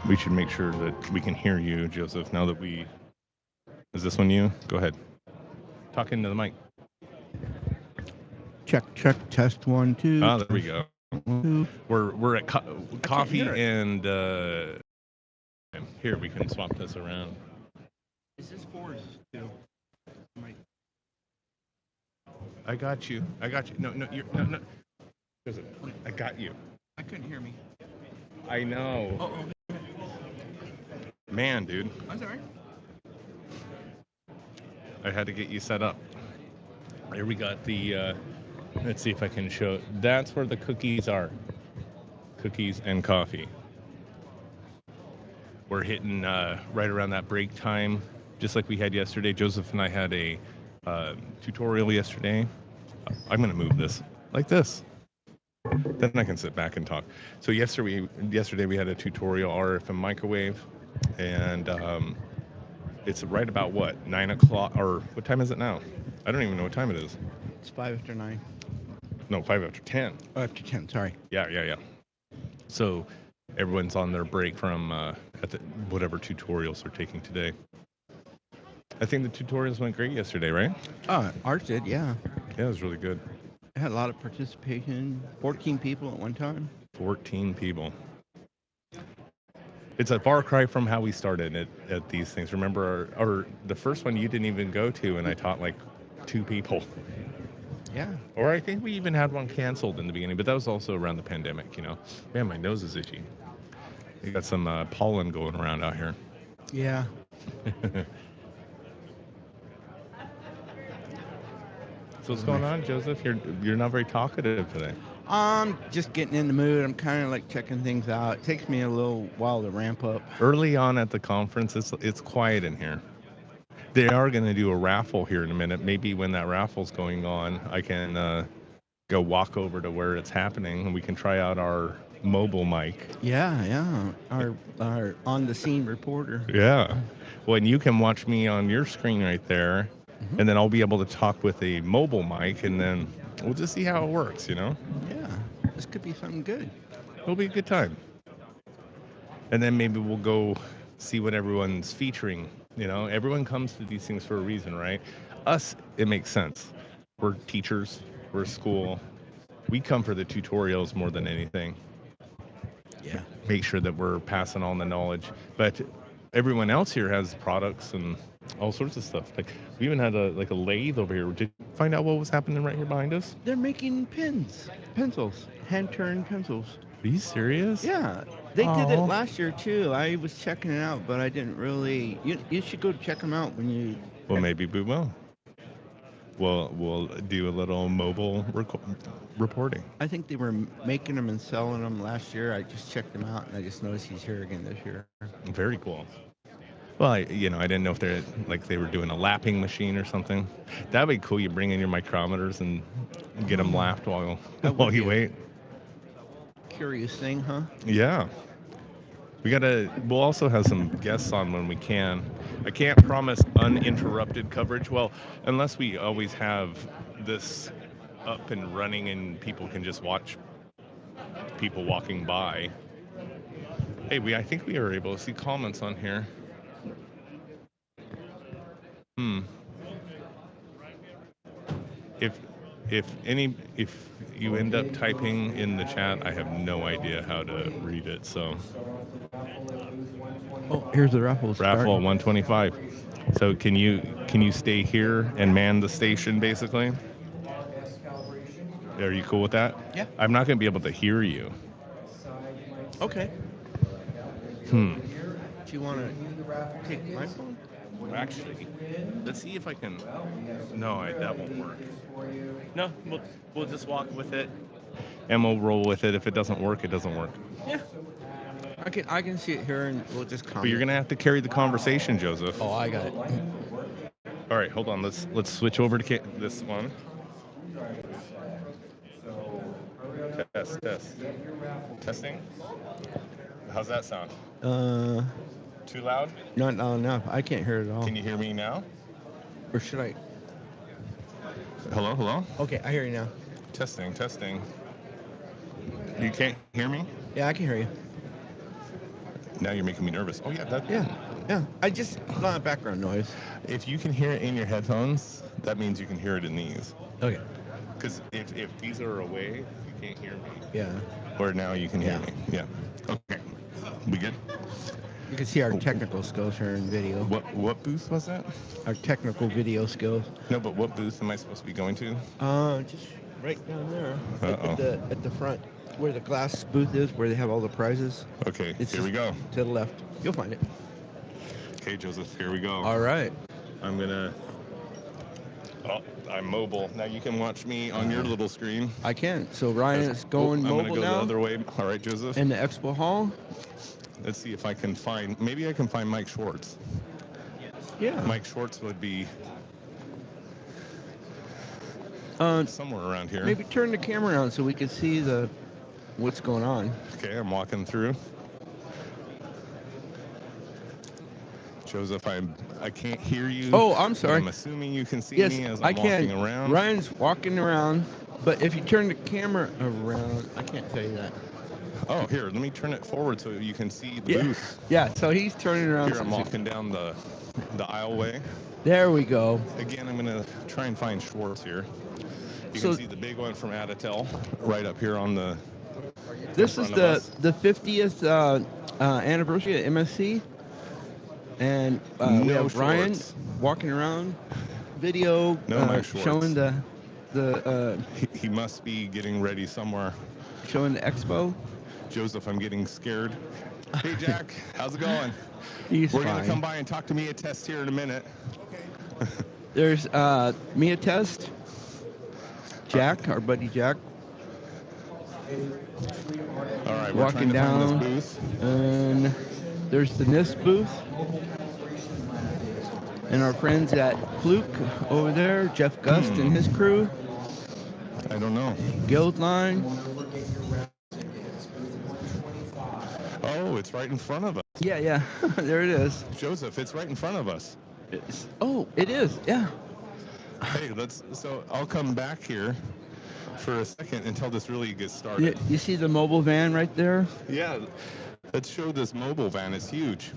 We should make sure that we can hear you, Joseph. Now that we is this one you? Go ahead. Talk into the mic. Check, check, test one, two. Oh, there we go. One, two. We're at I can't coffee hear it. and here we can swap this around. Is this four? Or is this two? I got you. I got you. No, no, you're no, no. Joseph, I got you. I couldn't hear me. I know. Oh, Man, dude, I'm sorry. I had to get you set up. Here we got the. Let's see if I can show. That's where the cookies are. Cookies and coffee. We're hitting right around that break time, just like we had yesterday. Joseph and I had a tutorial yesterday. I'm going to move this like this. Then I can sit back and talk. So yesterday we had a tutorial RF and microwave, and it's right about what 9 o'clock or what time is it now? I don't even know what time it is. It's 5 after 9. No, 5 after 10. Oh, after 10. Sorry. Yeah. So everyone's on their break from whatever tutorials they're taking today. I think the tutorials went great yesterday, right? Ours did, yeah. Yeah, it was really good. It had a lot of participation. 14 people at one time. 14 people. It's a far cry from how we started at these things. Remember, the first one you didn't even go to, and I taught like 2 people. Yeah. Or I think we even had one canceled in the beginning, but that was also around the pandemic, you know. Man, my nose is itchy. You got some pollen going around out here. Yeah. So what's going on, Joseph? You're not very talkative today. Just getting in the mood. I'm kind of like checking things out. It takes me a little while to ramp up. Early on at the conference, it's quiet in here. They are going to do a raffle here in a minute. Maybe when that raffle's going on, I can go walk over to where it's happening and we can try out our mobile mic. Yeah. Our on-the-scene reporter. Yeah. Well, and you can watch me on your screen right there, and then I'll be able to talk with a mobile mic, and then we'll just see how it works, you know? Yeah. This could be something good. It'll be a good time. And then maybe we'll go see what everyone's featuring. You know, everyone comes to these things for a reason, right? Us, it makes sense. We're teachers, we're a school. We come for the tutorials more than anything. Yeah. Make sure that we're passing on the knowledge. But everyone else here has products and all sorts of stuff. Like we even had a lathe over here. Did you find out what was happening right here behind us? They're making pencils, hand-turned pencils. Are you serious? Yeah, they did it Aw. last year too. I was checking it out, but I didn't really. You should go check them out when you. Well, maybe we will. We'll do a little mobile reporting. I think they were making them and selling them last year. I just checked them out, and I just noticed he's here again this year. Very cool. Well, I didn't know if they were doing a lapping machine or something. That'd be cool. You bring in your micrometers and get them lapped while you wait. Curious thing, huh? Yeah. We'll also have some guests on when we can. I can't promise uninterrupted coverage. Well, unless we always have this up and running and people can just watch people walking by. Hey, I think we are able to see comments on here. If you end up typing in the chat, I have no idea how to read it. So Oh, here's the raffle. raffle 125. So can you stay here and man the station basically? Are you cool with that? Yeah. I'm not going to be able to hear you. Okay. Hmm. Do you want to take my phone? Actually, let's see if I can. No, that won't work. No, we'll just walk with it, and we'll roll with it. If it doesn't work, it doesn't work. Yeah. I can see it here, and we'll just comment. But you're gonna have to carry the conversation, Joseph. Oh, I got it. All right, hold on. Let's switch over to this one. Test. Testing. How's that sound? Too loud? Not loud enough. I can't hear it at all. Can you hear me now? Or should I? Hello? Okay, I hear you now. Testing. You can't hear me? Yeah, I can hear you. Now you're making me nervous. Oh yeah, that. Yeah, yeah. I just a lot of background noise. If you can hear it in your headphones, that means you can hear it in these. Okay. Because if these are away, you can't hear me. Yeah. Or now you can hear Yeah. me. Yeah. Okay. We good? You can see our technical skills here in video. What booth was that? Our technical video skills. No, but what booth am I supposed to be going to? Just right down there Uh-oh. at the front where the glass booth is, where they have all the prizes. Okay, It's here we go. to the left. You'll find it. Okay, Joseph, here we go. All right. I'm gonna. Oh, I'm mobile. Now you can watch me on your little screen. I can. So Ryan is going I'm mobile gonna go now. the other way. All right, Joseph. In the expo hall. Let's see if I can find. Maybe I can find Mike Schwartz. Yeah. Mike Schwartz would be somewhere around here. Maybe turn the camera on so we can see what's going on. Okay, I'm walking through. Joseph, I can't hear you. Oh, I'm sorry. I'm assuming you can see Yes, me as I I'm can. walking around. Ryan's walking around, but if you turn the camera around, I can't tell you that. Oh, here, let me turn it forward so you can see the booth. Yeah, so he's turning around. Here, I'm walking down the aisleway. There we go. Again, I'm going to try and find Schwartz here. You So- can see the big one from Aditel right up here on the. This in is front of us. the 50th anniversary of MSC, and we No have Ryan Schwartz. walking around, video No Mike Schwartz. showing the He must be getting ready somewhere. showing the expo. Joseph, I'm getting scared. Hey, Jack, how's it going? He's We're fine. going to come by and talk to Mia Test here in a minute. There's Mia Test, Jack, our buddy Jack, All right, we're walking trying to down, find this booth. and there's the NIST booth, and our friends at Fluke over there, Jeff Gust and his crew, I don't know. Guild Line. Oh, it's right in front of us. Yeah, there it is. Joseph, it's right in front of us. It is, yeah. Hey, so I'll come back here for a second until this really gets started. You see the mobile van right there? Yeah, let's show this mobile van. It's huge.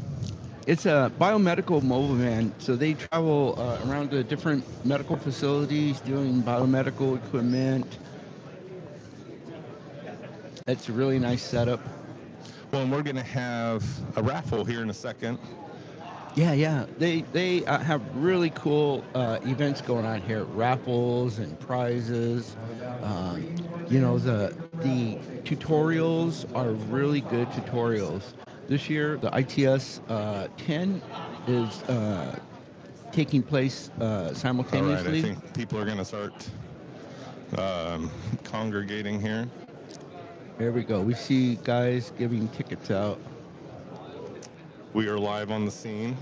It's a biomedical mobile van, so they travel around to different medical facilities doing biomedical equipment. It's a really nice setup. Well, and we're going to have a raffle here in a second. Yeah. They have really cool events going on here, raffles and prizes. The tutorials are really good tutorials. This year, the ITS 10 is taking place simultaneously. All right, I think people are going to start congregating here. There we go. We see guys giving tickets out. We are live on the scene.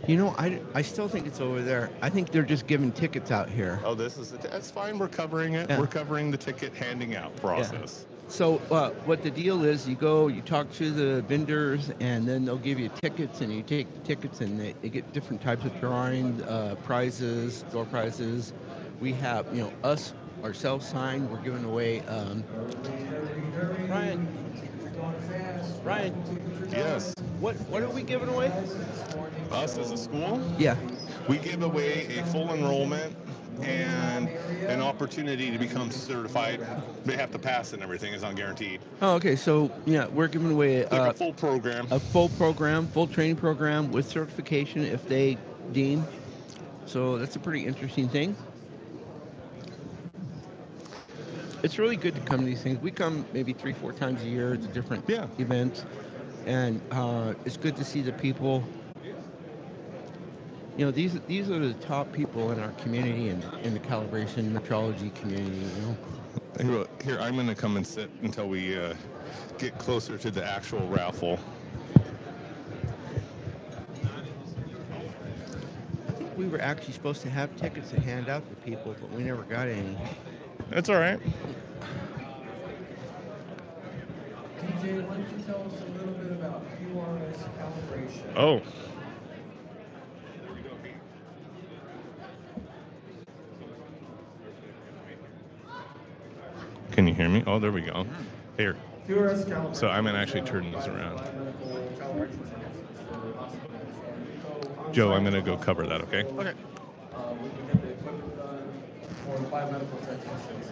I still think it's over there. I think they're just giving tickets out here. Oh, that's fine. We're covering it. Yeah. We're covering the ticket handing out process. So what the deal is, you talk to the vendors, and then they'll give you tickets, and you take the tickets, and they get different types of drawing, prizes, door prizes. We have, us, ourselves signed. We're giving away, Ryan. Yes. What are we giving away? Us as a school, Yeah. we give away a full enrollment and an opportunity to become certified. They have to pass and everything is not guaranteed. Oh, okay. So we're giving away Like a full program. a full training program with certification if they deem. So that's a pretty interesting thing. It's really good to come to these things. We come maybe 3-4 times a year to different events, and it's good to see the people. These are the top people in our community and in the calibration metrology community. Here, I'm going to come and sit until we get closer to the actual raffle. I think we were actually supposed to have tickets to hand out to people, but we never got any. That's all right. TJ, why don't you tell us a little bit about QRS calibration? Oh. Can you hear me? Oh, there we go. Here. QRS calibration. So I'm gonna actually turn this around. Biomedical calibration services for hospitals. We go Joe, I'm on-site gonna to go those cover that, okay? hospitals. Okay. We can get the equipment done for the biomedical technicians.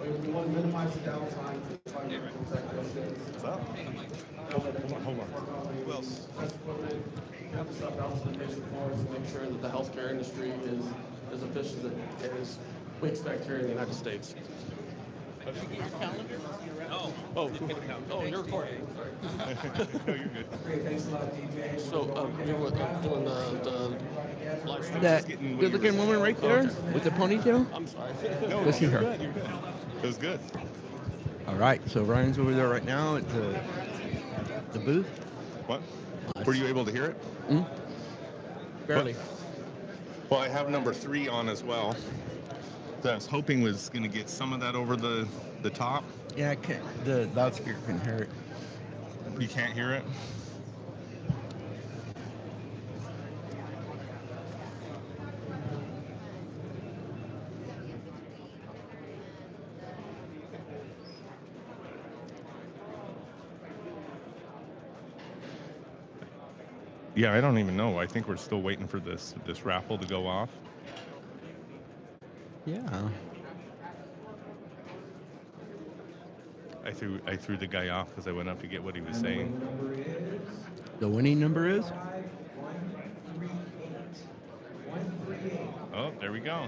We want to minimize the downtime for the biomedical technicians. What's up? Hold on. Who else? Test equipment, have the stuff out to the patient for us, and make sure that the healthcare industry is as efficient as we expect here in the United States. Oh, you're recording. Sorry. No, you're good. Great, thanks a lot, DJ. So We're doing the live stream. that getting what you were good-looking woman right there with the ponytail. I'm sorry. No, Let's see you're her. good. You're good. It was good. All right. So Ryan's over there right now at the booth. What? Were you able to hear it? Barely. Well, I have number 3 on as well. That I was hoping was going to get some of that over the top. Yeah, I can't, the loudspeaker can hear it. You can't hear it? Yeah, I don't even know. I think we're still waiting for this raffle to go off. Yeah. I threw the guy off because I went up to get what he was saying. The winning number is? 138. Oh, there we go.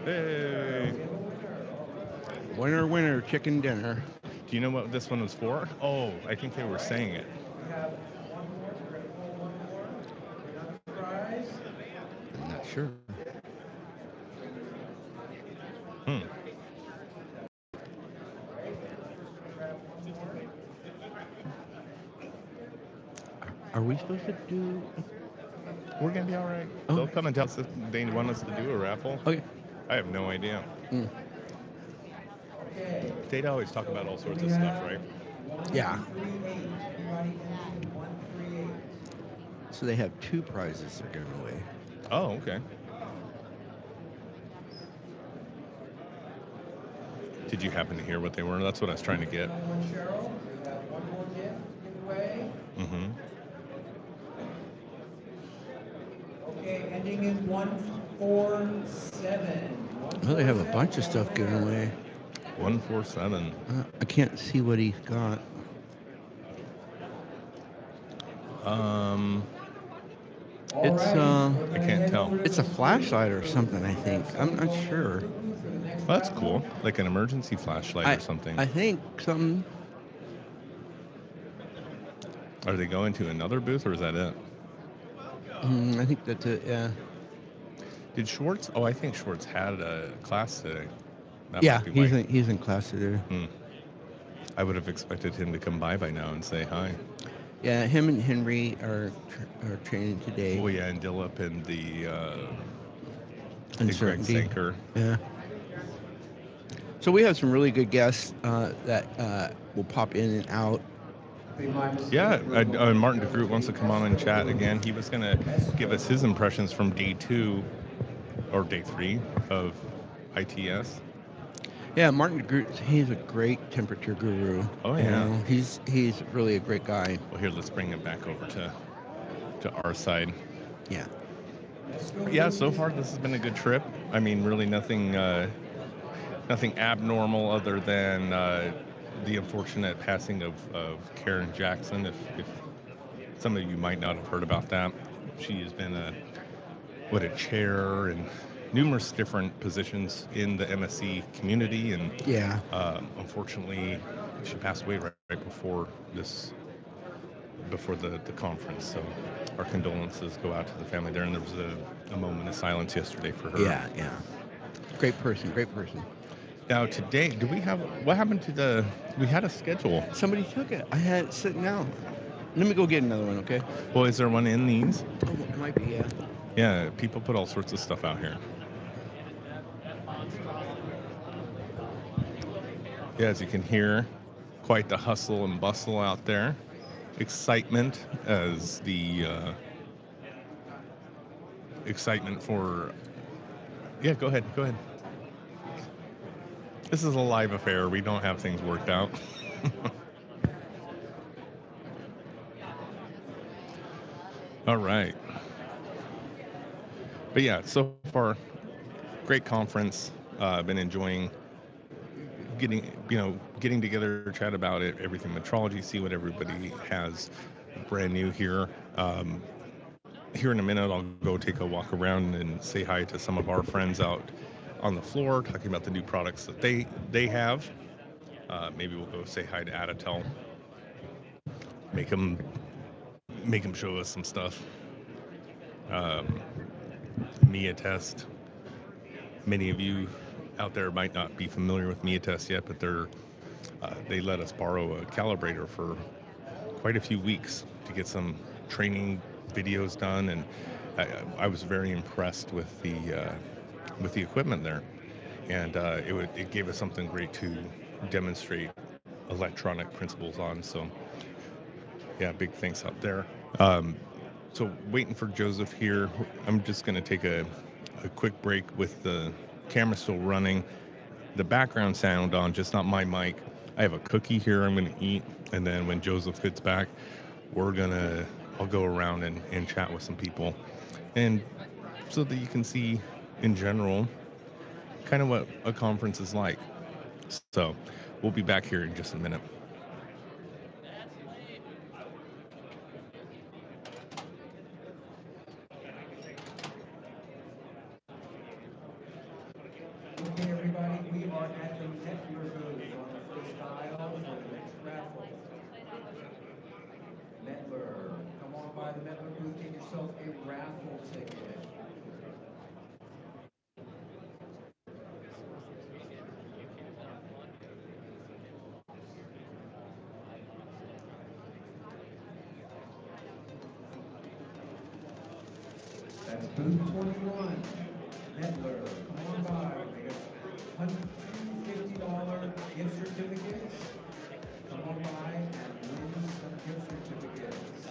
Hey. Winner, winner, chicken dinner. Do you know what this one was for? Oh, I think they were saying it. We have one more. We're going to pull one more. Another prize. I'm not sure. Are we supposed to do? We're gonna be all right. Oh. They'll come and tell us if they want us to do a raffle. Okay. I have no idea. Okay. They'd always talk about all sorts of stuff, right? Yeah. 138. Everybody ending 138. So they have 2 prizes they're giving away. Oh, okay. Did you happen to hear what they were? That's what I was trying to get. Cheryl, we have one more gift to give away. Mm-hmm. Okay, ending in 147. Oh, they have a bunch of stuff given away. 147. I can't see what he's got. It's I can't tell. it's a flashlight or something. I think. I'm not sure. Well, that's cool. Like an emergency flashlight or something. I think some. Are they going to another booth or is that it? I think that's it. Yeah. Did Schwartz? Oh, I think Schwartz had a class today. That Yeah, might be why. he's in class today. I would have expected him to come by now and say hi. Yeah, him and Henry are training today. Oh yeah, and Dillip and the Greg Uncertainty. Sanker. Yeah. So we have some really good guests that will pop in and out. Yeah, Martin DeGroot wants to come on and chat again. He was going to give us his impressions from day 2 or day 3 of ITS. Yeah, Martin DeGroot, he's a great temperature guru. Oh, yeah. You know, he's really a great guy. Well, here, let's bring him back over to our side. Yeah. Yeah, so far this has been a good trip. I mean, really nothing abnormal other than the unfortunate passing of Karen Jackson. If some of you might not have heard about that, she has been a chair and numerous different positions in the MSC community, and Yeah. Unfortunately, she passed away right before the conference. So our condolences go out to the family there, and there was a moment of silence yesterday for her. Yeah, yeah. Great person. Now today, what happened to we had a schedule. Somebody took it. I had it sitting out. Let me go get another one, okay? Well, is there one in these? Oh, it might be, yeah. Yeah, people put all sorts of stuff out here. Yeah, as you can hear, quite the hustle and bustle out there. Excitement as the excitement for... Yeah, go ahead. This is a live affair. We don't have things worked out. All right. But yeah, so far, great conference. Been enjoying getting together, chat about it, everything metrology, see what everybody has brand new here. Um, Here in a minute, I'll go take a walk around and say hi to some of our friends out on the floor, talking about the new products that they have. Maybe we'll go say hi to Adatel, make them make them show us some stuff. Um, Mia Test. Many of you out there might not be familiar with Mia Test yet, but they let us borrow a calibrator for quite a few weeks to get some training videos done, and I was very impressed with the equipment there, and it gave us something great to demonstrate electronic principles on. So yeah, big thanks out there. Um, so waiting for Joseph here. I'm just going to take a quick break with the camera still running, the background sound on, just not my mic. I have a cookie here I'm going to eat, and then when Joseph gets back, I'll go around and chat with some people, and so that you can see in general kind of what a conference is like. So we'll be back here in just a minute. Okay, everybody, we are at the Mettler booth on the first aisle for the next raffle. Mettler, come on by the Mettler booth, get yourself a raffle ticket. That's booth 21. Mettler, come on by. They got $150 gift certificates. Come on by and win some gift certificates.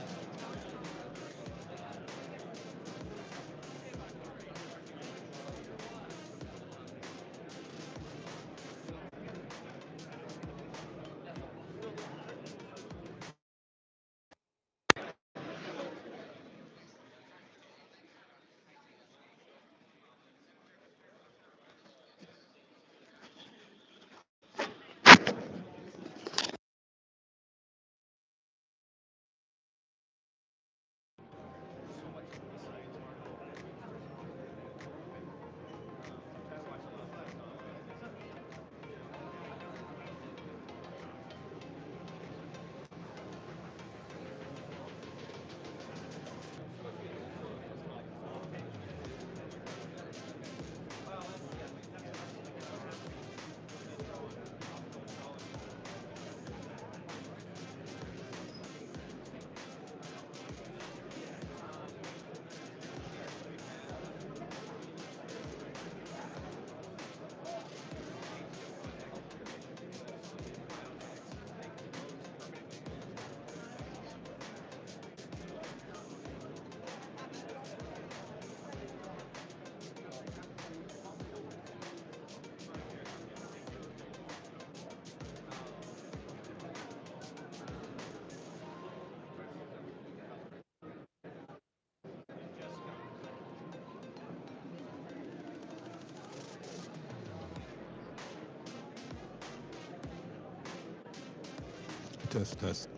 Test, test.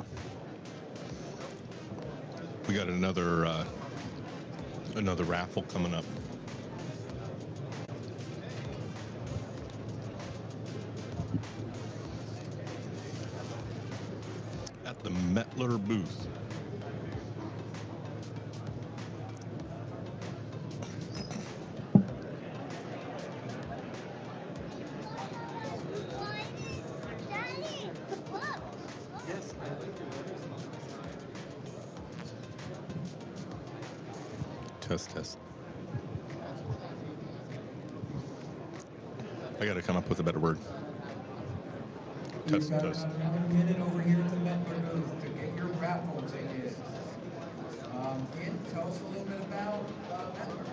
We got another raffle coming up at the Mettler booth. Test, test. I got to come up with a better word. We've Test, got test. about another minute over here at the Mettler booth to get your raffle ticket. Ian, tell us a little bit about Mettler.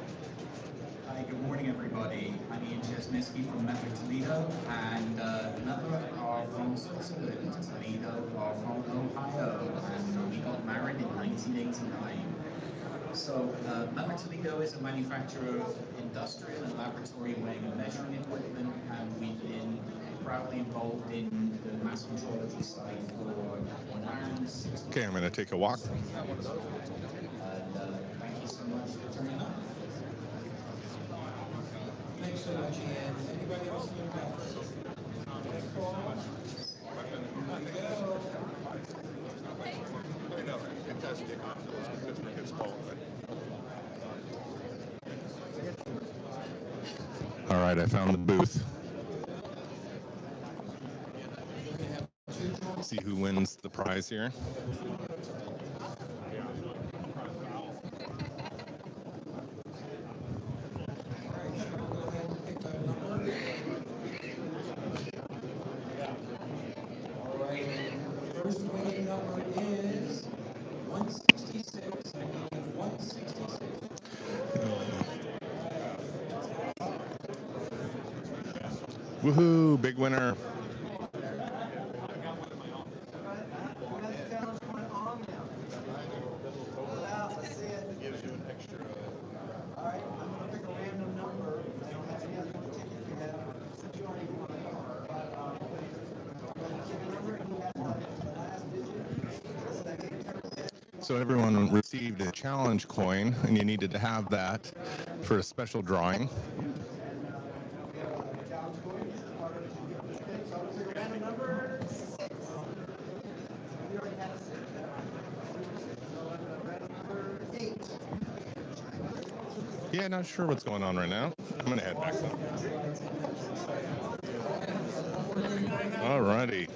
Hi, good morning, everybody. I mean, just Misky from Metric Toledo, and another are from Switzerland. Toledo are from Ohio, and we got married in 1989. So, Maverick Toledo is a manufacturer of industrial and laboratory weighing and measuring equipment, and we've been proudly involved in the mass metrology side for around 6 Okay, I'm going to take a walk. And thank you so much for turning up. Thanks so much, Ian. Anybody else need a reference? Next call. Here we go. All right, I found the booth. See who wins the prize here. All right, the first winning number is 166. I believe 166. Woohoo, big winner. Gives you an extra. All right, I'm going to pick a random number. I don't have any other ticket you have. Since you already won a car, I'm going to pick a number and you have the last digit. Second. So everyone received a challenge coin, and you needed to have that for a special drawing. Challenge coin. So I'm going to pick a random number. 6. You already had a 6. So random number 8. Yeah, not sure what's going on right now. I'm going to head back then. All righty.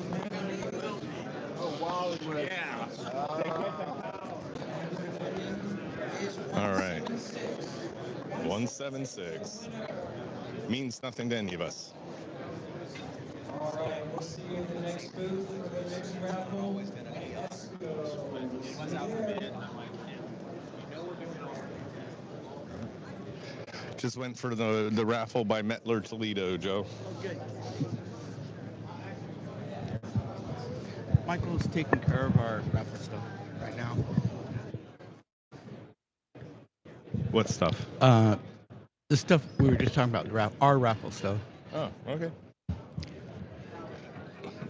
All right. 176. Means nothing to any of us. All right, we'll see you at the next booth for the next raffle. Let's go. Just went for the raffle by Mettler Toledo, Joe. Okay. Michael's taking care of our raffle stuff right now. What stuff? The stuff we were just talking about, our raffle stuff. Oh, okay.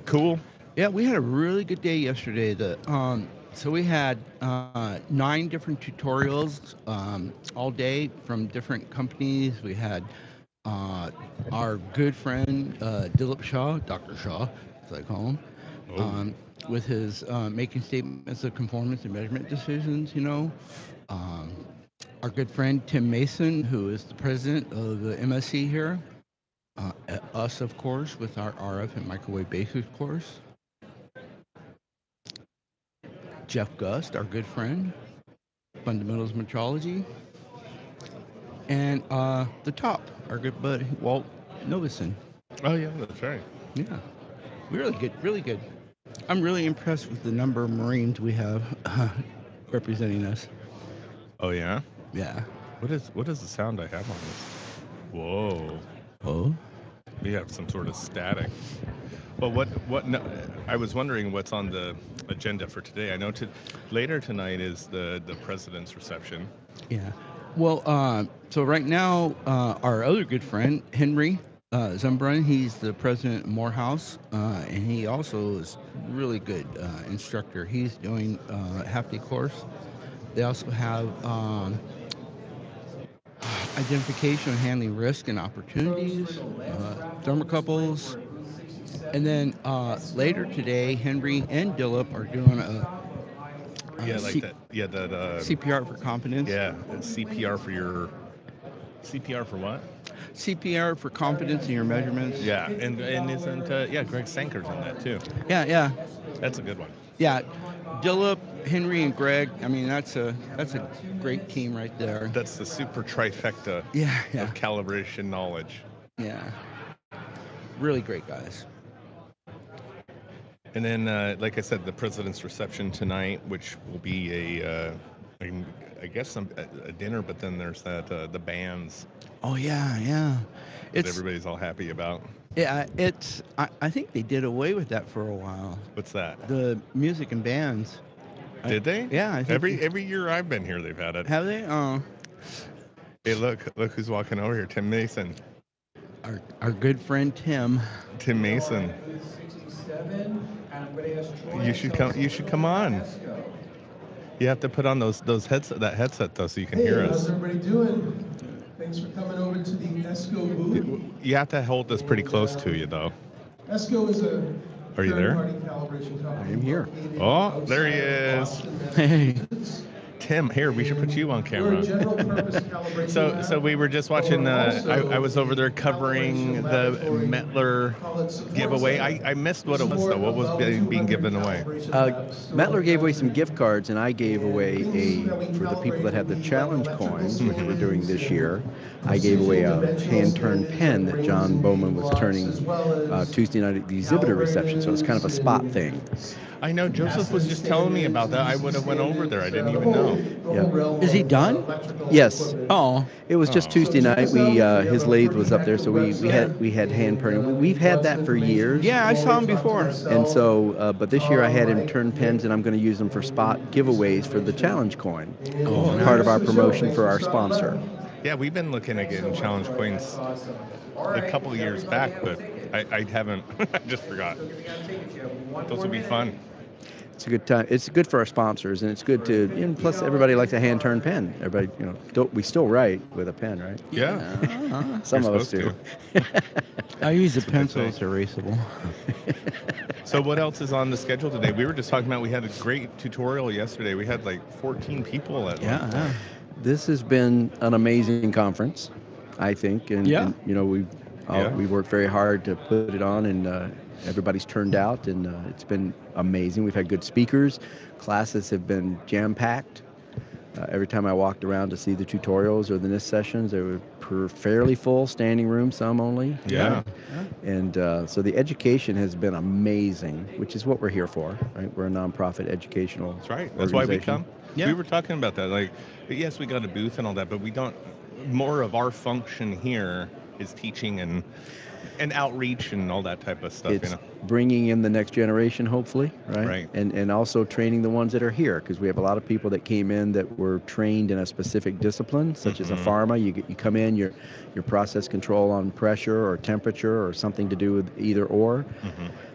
Cool. Yeah, we had a really good day yesterday. So we had 9 different tutorials all day from different companies. We had our good friend Dilip Shah, Dr. Shah, as I call him, with his making statements of conformance and measurement decisions, our good friend Tim Mason, who is the president of the MSC here. Us, of course, with our RF and microwave basics course. Jeff Gust, our good friend, Fundamentals Metrology. And the top, our good buddy, Walt Novison. Oh, yeah, that's right. Yeah, really good, really good. I'm really impressed with the number of Marines we have representing us. Oh, yeah? Yeah. What is the sound I have on this? Whoa. Oh? We have some sort of static. Well, no, I was wondering what's on the agenda for today. I know later tonight is the president's reception. Yeah. Well, so right now, our other good friend, Henry Zumbrun, he's the president of Morehouse, and he also is really good instructor. He's doing a half-day course. They also have identification and handling risk and opportunities, thermocouples. And then later today, Henry and Dillip are doing a CPR for competence. Yeah, CPR for your CPR for what? CPR for competence in your measurements. Yeah, and isn't Greg Sanker's in that too. Yeah. That's a good one. Yeah, Dillip, Henry, and Greg. I mean, that's a great team right there. That's the super trifecta of calibration knowledge. Yeah, really great guys. And then, like I said, the president's reception tonight, which will be I guess a dinner, but then there's that the bands. Oh yeah. that It's everybody's all happy about. yeah, it's I think they did away with that for a while. What's that? The music and bands. Did they? Yeah, I think Every year I've been here, they've had it. have they? Hey, look who's walking over here, Tim Mason. Our good friend Tim. Tim Mason. 67, and I'm going to ask Troy. You should come. You should come on. You have to put on those headset though, so you can Hey, hear how's us. everybody doing? Thanks for coming over to the ESCO booth. You have to hold this pretty close to you though. ESCO is a Are you there? third-party calibration company. I'm here. located Oh, there he outside is. Boston, Hey. Massachusetts. Tim, here we should put you on We're a camera. general purpose calibration lab, So we were just watching. but we're also I was over there a covering calibration the laboratory Mettler college support giveaway. center. I missed what We it was support though. What was about being 200 given away? calibration labs still Mettler gave away around some the gift cards, and I gave away for the people that had the challenge coins, which we're doing this year. I gave away a hand-turned pen that John Bowman was turning Tuesday night at the exhibitor reception. So it's kind of a spot thing. I know Joseph was just telling me about that. I would have went over there. I didn't even know. Yeah. Is he done? Yes. Oh, It was just Tuesday night. We his lathe was up there, so we had hand turning. We've had that for years. yeah, I saw him before. And so, but this year I had him turn pens, and I'm going to use them for spot giveaways for the challenge coin. Part of our promotion for our sponsor. Yeah, we've been looking at getting challenge coins a couple of years back, but I haven't. I just forgot. Those would be fun. It's a good time. It's good for our sponsors, and it's good to. And plus, everybody likes a hand-turned pen. Everybody, we still write with a pen, right? Yeah. Some You're of us supposed do. I use a what they pencil. say. It's erasable. So what else is on the schedule today? We were just talking about we had a great tutorial yesterday. We had like 14 people at one point. Yeah. This has been an amazing conference, I think, and, Yeah. we worked very hard to put it on, and everybody's turned out, and it's been amazing. We've had good speakers. Classes have been jam-packed. Every time I walked around to see the tutorials or the NIST sessions, they were fairly full, standing room, some only. Yeah. And so the education has been amazing, which is what we're here for, right? We're a nonprofit educational That's right. That's why we organization. come. Yeah. We were talking about that. Like, yes, we got a booth and all that, but we don't. More of our function here is teaching and outreach and all that type of stuff. It's bringing in the next generation, hopefully, right? Right. And also training the ones that are here, because we have a lot of people that came in that were trained in a specific discipline, such as a pharma. You come in, your process control on pressure or temperature or something to do with either or.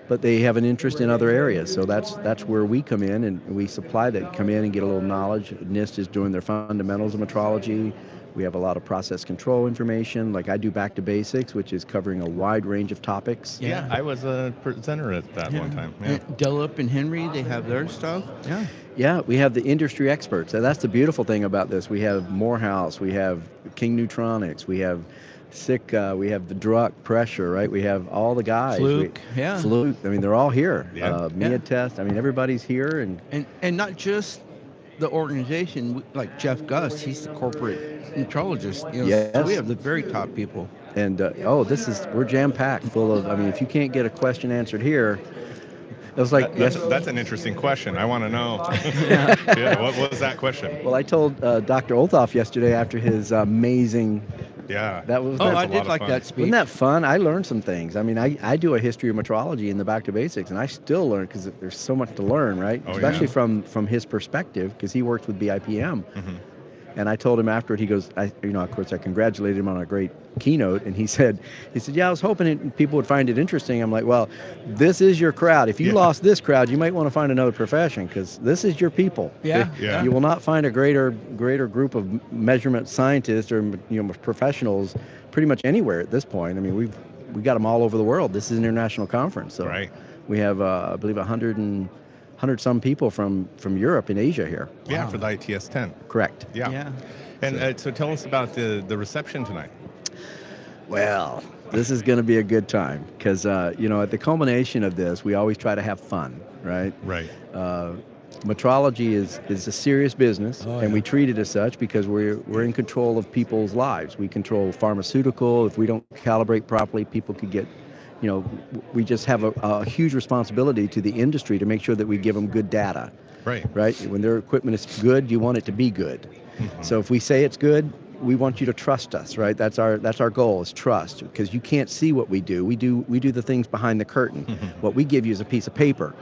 But they have an interest in other areas, so that's where we come in, and we supply that. Come in and get a little knowledge. NIST is doing their fundamentals of metrology. We have a lot of process control information. Like I do Back to Basics, which is covering a wide range of topics. Yeah, I was a presenter at that one time. Yeah. Dillip and Henry, they have their stuff. Yeah. Yeah, we have the industry experts. And that's the beautiful thing about this. We have Morehouse, we have King Neutronics, we have SICK, we have the Druck pressure, right? We have all the guys. Fluke, yeah. Fluke. I mean, they're all here. Yeah. Mia Test. I mean, everybody's here, And not just the organization, like Jeff Gus, he's the corporate metrologist. So Yes. we have the very top people. we're jam packed full of. I mean, if you can't get a question answered here, it was like That's an interesting question. I want to know. Yeah. What was that question? Well, I told Dr. Olthoff yesterday after his amazing. Yeah. That was. Oh, That's I a lot did of like fun. that speech. Wasn't that fun? I learned some things. I mean, I do a history of metrology in the Back to Basics, and I still learn because there's so much to learn, right? Oh, Especially yeah. from his perspective, because he works with BIPM. And I told him after, he goes, of course, I congratulated him on a great keynote, and he said, yeah, I was hoping people would find it interesting. I'm like, well, this is your crowd. If you lost this crowd, you might want to find another profession, because this is your people. Yeah. Yeah. You will not find a greater group of measurement scientists or professionals pretty much anywhere at this point. I mean, we got them all over the world. This is an international conference, so Right. we have I believe 100 some people from Europe and Asia here. Yeah, for the ITS 10. Correct. Yeah. Yeah. And so tell us about the reception tonight. Well, this is going to be a good time because at the culmination of this, we always try to have fun, right? Right. Metrology is a serious business, Oh, and yeah. we treat it as such because we're in control of people's lives. We control pharmaceutical. If we don't calibrate properly, people could get, we just have a huge responsibility to the industry to make sure that we give them good data, Right. right? When their equipment is good, you want it to be good. So if we say it's good, we want you to trust us, right? That's our goal, is trust, because you can't see what we do. We do the things behind the curtain. What we give you is a piece of paper,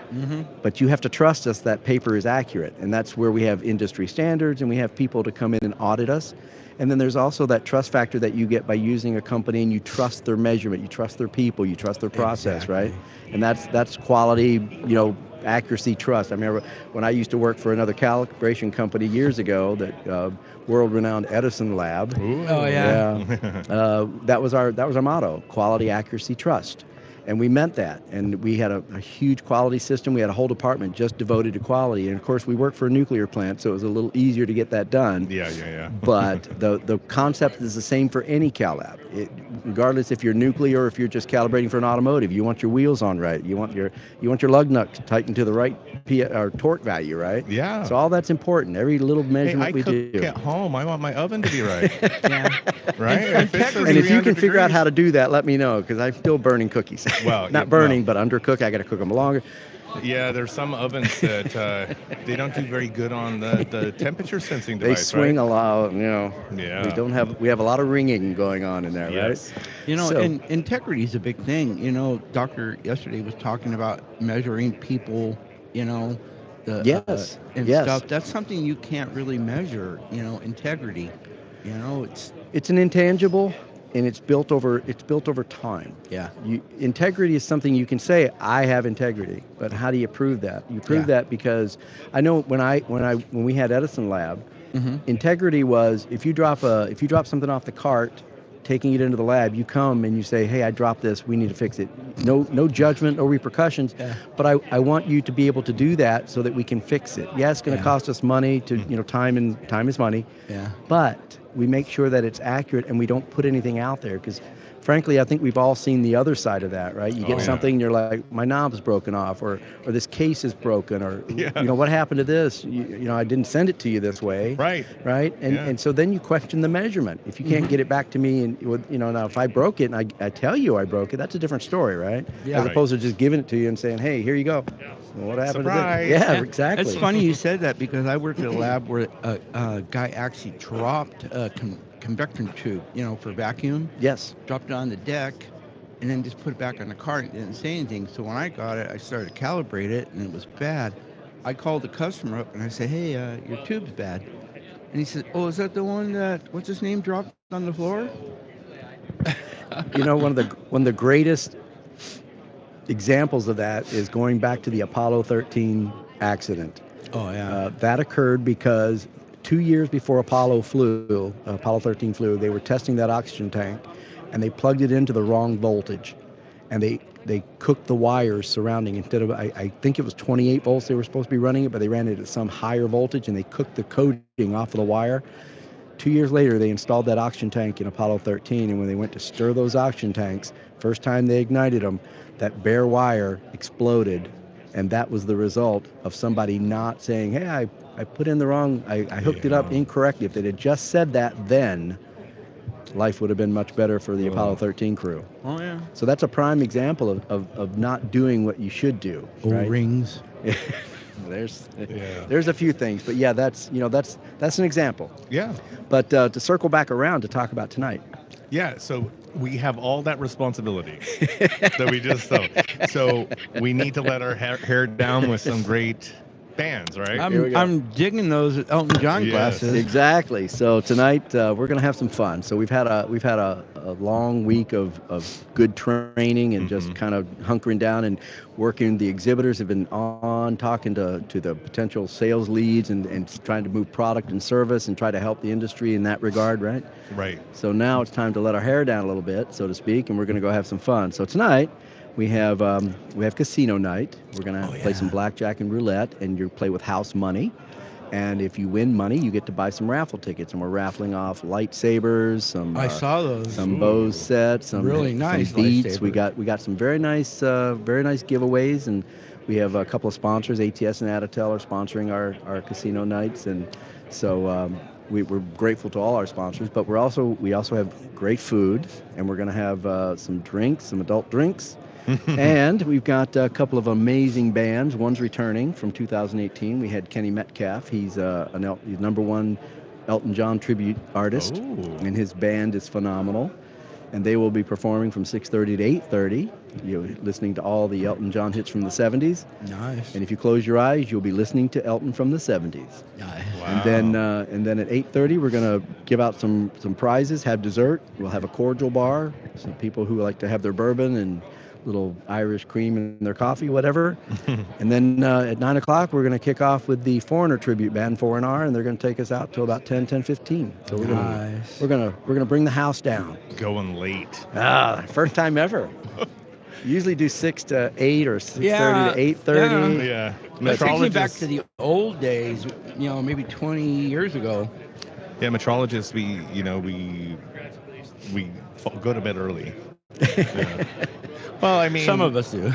but you have to trust us that paper is accurate, and that's where we have industry standards, and we have people to come in and audit us. And then there's also that trust factor that you get by using a company, and you trust their measurement, you trust their people, you trust their process, right? And that's quality, accuracy, trust. I remember when I used to work for another calibration company years ago, that world-renowned Edison lab. Ooh. Oh, yeah. That was our motto: quality, accuracy, trust. And we meant that. And we had a huge quality system. We had a whole department just devoted to quality. And of course, we worked for a nuclear plant, so it was a little easier to get that done. Yeah. But the concept is the same for any cal lab. Regardless if you're nuclear or if you're just calibrating for an automotive, you want your wheels on right. You want your lug nut tightened to the right or torque value, right? Yeah. So all that's important. Every little measurement we cook do. at home. I want my oven to be right. Yeah. Right? And if you can figure out how to do that, let me know, because I'm still burning cookies. Well, not burning, but undercook. I got to cook them longer. Yeah, there's some ovens that they don't do very good on the temperature sensing They device, swing right? a lot. Yeah. We have a lot of ringing going on in there, Yes. right? And integrity is a big thing. Doctor yesterday was talking about measuring people, Yes. and Yes. stuff. That's something you can't really measure, integrity. It's an intangible, and it's built over time. Yeah. Integrity is something you can say, I have integrity, but how do you prove that? You prove Yeah. that because I know when we had Edison Lab, integrity was if you drop something off the cart, taking it into the lab, you come and you say, hey, I dropped this, we need to fix it. No judgment or repercussions, but I want you to be able to do that so that we can fix it. Yeah, it's going to cost us money time is money. Yeah. But we make sure that it's accurate and we don't put anything out there, because frankly, I think we've all seen the other side of that, right? You get something and you're like, my knob's broken off, or this case is broken, or what happened to this? I didn't send it to you this way. Right. Right? And so then you question the measurement. If you can't get it back to me, and now if I broke it and I tell you I broke it, that's a different story, right? Yeah. As opposed to just giving it to you and saying, hey, here you go. Well, what happened Surprise. to this? Yeah, exactly. It's funny you said that, because I worked at a lab where a guy actually dropped a convection tube, for vacuum. Yes. Dropped it on the deck, and then just put it back on the cart and didn't say anything. So when I got it, I started to calibrate it, and it was bad. I called the customer up and I said, hey, your tube's bad. And he said, oh, is that the one that, what's his name, dropped on the floor? One of the greatest examples of that is going back to the Apollo 13 accident. Oh, yeah. That occurred because 2 years before Apollo 13 flew, they were testing that oxygen tank, and they plugged it into the wrong voltage. And they cooked the wires surrounding. Instead of, I think it was 28 volts they were supposed to be running it, but they ran it at some higher voltage, and they cooked the coating off of the wire. 2 years later, they installed that oxygen tank in Apollo 13, and when they went to stir those oxygen tanks, first time they ignited them, that bare wire exploded, and that was the result of somebody not saying, hey, I put in the wrong, I hooked it up incorrectly. If they had just said that then, life would have been much better for the Apollo 13 crew. Oh, yeah. So that's a prime example of not doing what you should do. Right? O-rings. There's a few things, but yeah, that's an example. Yeah. But to circle back around to talk about tonight. Yeah, so we have all that responsibility that we just saw. So we need to let our hair down with some great bands, right? I'm digging those Elton John Yes. glasses. Exactly. So tonight we're going to have some fun. So we've had a long week of good training and just kind of hunkering down and working. The exhibitors have been on talking to the potential sales leads and trying to move product and service and try to help the industry in that regard, right? Right. So now it's time to let our hair down a little bit, so to speak, and we're going to go have some fun. So tonight we have casino night. We're going to play some blackjack and roulette, and you play with house money. And if you win money, you get to buy some raffle tickets, and we're raffling off lightsabers, some I saw those. some Bose sets, some Really nice some beats. lightsabers. We got some very nice giveaways, and we have a couple of sponsors. ATS and Aditel are sponsoring our casino nights, and so we're grateful to all our sponsors. But we also have great food, and we're going to have some drinks, some adult drinks. And we've got a couple of amazing bands. One's returning from 2018. We had Kenny Metcalf. He's number one Elton John tribute artist, Oh. and his band is phenomenal. And they will be performing from 6:30 to 8:30. You're listening to all the Elton John hits from the 70s. Nice. And if you close your eyes, you'll be listening to Elton from the 70s. Nice. Wow. And then at 8:30, we're going to give out some prizes, have dessert. We'll have a cordial bar. Some people who like to have their bourbon and little Irish cream in their coffee, whatever. And then at 9 o'clock, we're going to kick off with the Foreigner tribute band, 4NR, and they're going to take us out till about 10:15. So Nice. we're gonna bring the house down. Going late. First time ever. Usually do 6 to 8 or 6:30 Yeah, to 8:30. Yeah. That takes me back Metrologists. to the old days, maybe 20 years ago. Yeah, metrologists. We go to bed early. Yeah. Well, I mean, Some of us do.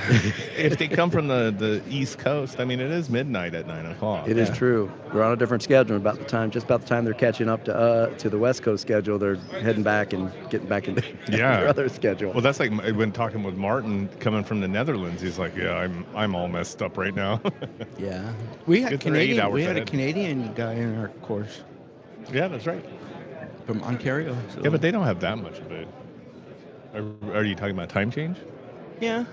if they come from the East Coast, I mean, it is midnight at 9 o'clock. It is true. We're on a different schedule. Just about the time they're catching up to the West Coast schedule, they're heading back and getting back into Yeah. their other schedule. Well, that's like when talking with Martin coming from the Netherlands. He's like, yeah, I'm all messed up right now. Yeah. We had Good for 8 hours We had a ahead. Canadian guy in our course Yeah, that's right. from Ontario. So. Yeah, but they don't have that much of it. Are you talking about time change? Yeah.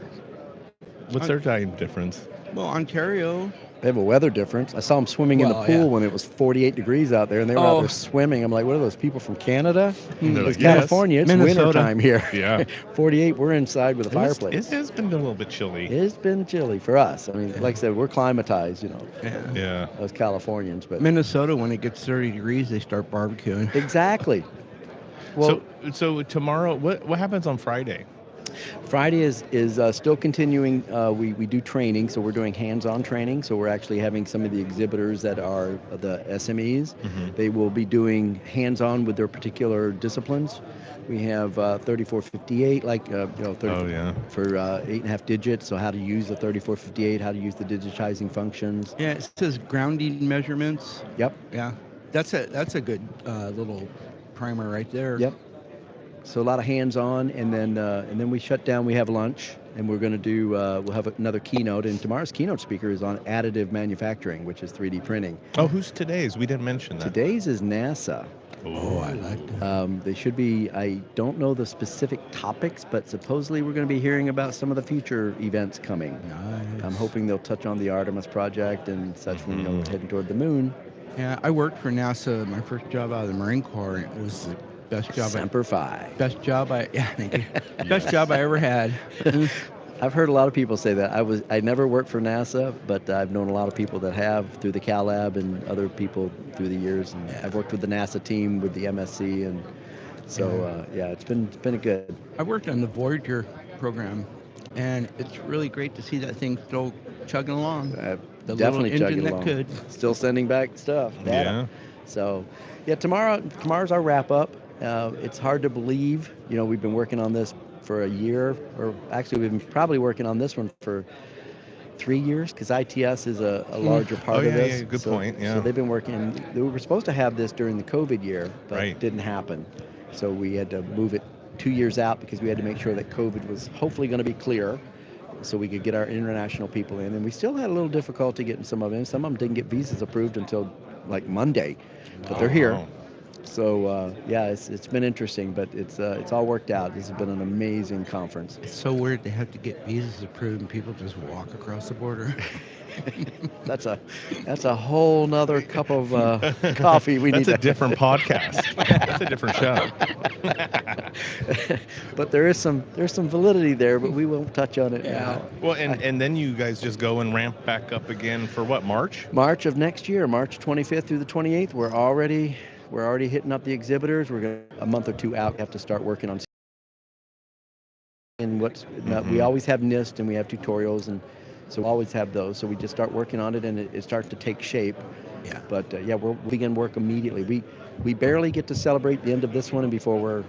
What's their time difference? Well, Ontario. They have a weather difference. I saw them swimming in the Well, pool yeah. when it was 48 degrees out there, and they were out Oh. there swimming. I'm like, what are those people from Canada? They're It's like, yes. California. It's Minnesota. winter time here. Yeah. 48. We're inside with a fireplace. It has been a little bit chilly. It's been chilly for us. I mean, like I said, we're climatized, Yeah. Yeah. as Californians. But Minnesota, when it gets 30 degrees, they start barbecuing. exactly. Well, So tomorrow, what happens on Friday? Friday is still continuing. We do training, so we're doing hands-on training. So we're actually having some of the exhibitors that are the SMEs. They will be doing hands-on with their particular disciplines. We have 3458, 30 Oh, yeah. for 8.5 digits. So how to use the 3458, how to use the digitizing functions. Yeah, it says grounding measurements. Yep. Yeah, that's a good little primer right there. Yep. So a lot of hands-on, and then we shut down. We have lunch, and we're going to do. We'll have another keynote, and tomorrow's keynote speaker is on additive manufacturing, which is 3D printing. Oh, who's today's? We didn't mention that. Today's is NASA. Oh, I like that. They should be. I don't know the specific topics, but supposedly we're going to be hearing about some of the future events coming. Nice. I'm hoping they'll touch on the Artemis project and such when we're heading toward the moon. Yeah, I worked for NASA. My first job out of the Marine Corps. It was the best job. Semper Fi. Best job I thank you. Best job I ever had. I've heard a lot of people say that. I never worked for NASA, but I've known a lot of people that have through the Cal Lab and other people through the years. And I've worked with the NASA team with the MSc, and so it's been a good. I worked on the Voyager program, and it's really great to see that thing still chugging along. The Definitely little chugging engine along. that could. Still sending back stuff. Data. Yeah. So, tomorrow's our wrap up. It's hard to believe. We've been working on this for a year, or actually we've been probably working on this one for 3 years, because ITS is a larger part of this. Yeah, good point. Yeah. So they've been working. We were supposed to have this during the COVID year, but Right. it didn't happen. So we had to move it 2 years out because we had to make sure that COVID was hopefully going to be clear, so we could get our international people in. And we still had a little difficulty getting some of them. Some of them didn't get visas approved until like Monday, but they're here. wow. So it's been interesting, but it's all worked out. This has been an amazing conference. It's so weird they have to get visas approved and people just walk across the border. That's a whole nother cup of coffee we That's need. a different podcast. That's a different show. But there's some validity there, but we won't touch on it now. Well, and then you guys just go and ramp back up again for what, March? March of next year, March 25th through the 28th, we're already hitting up the exhibitors. We're going to, a month or two out, have to start working on. And we always have NIST and we have tutorials, and so we'll always have those. So we just start working on it, and it starts to take shape. Yeah. But we'll begin work immediately. We barely get to celebrate the end of this one, and before we're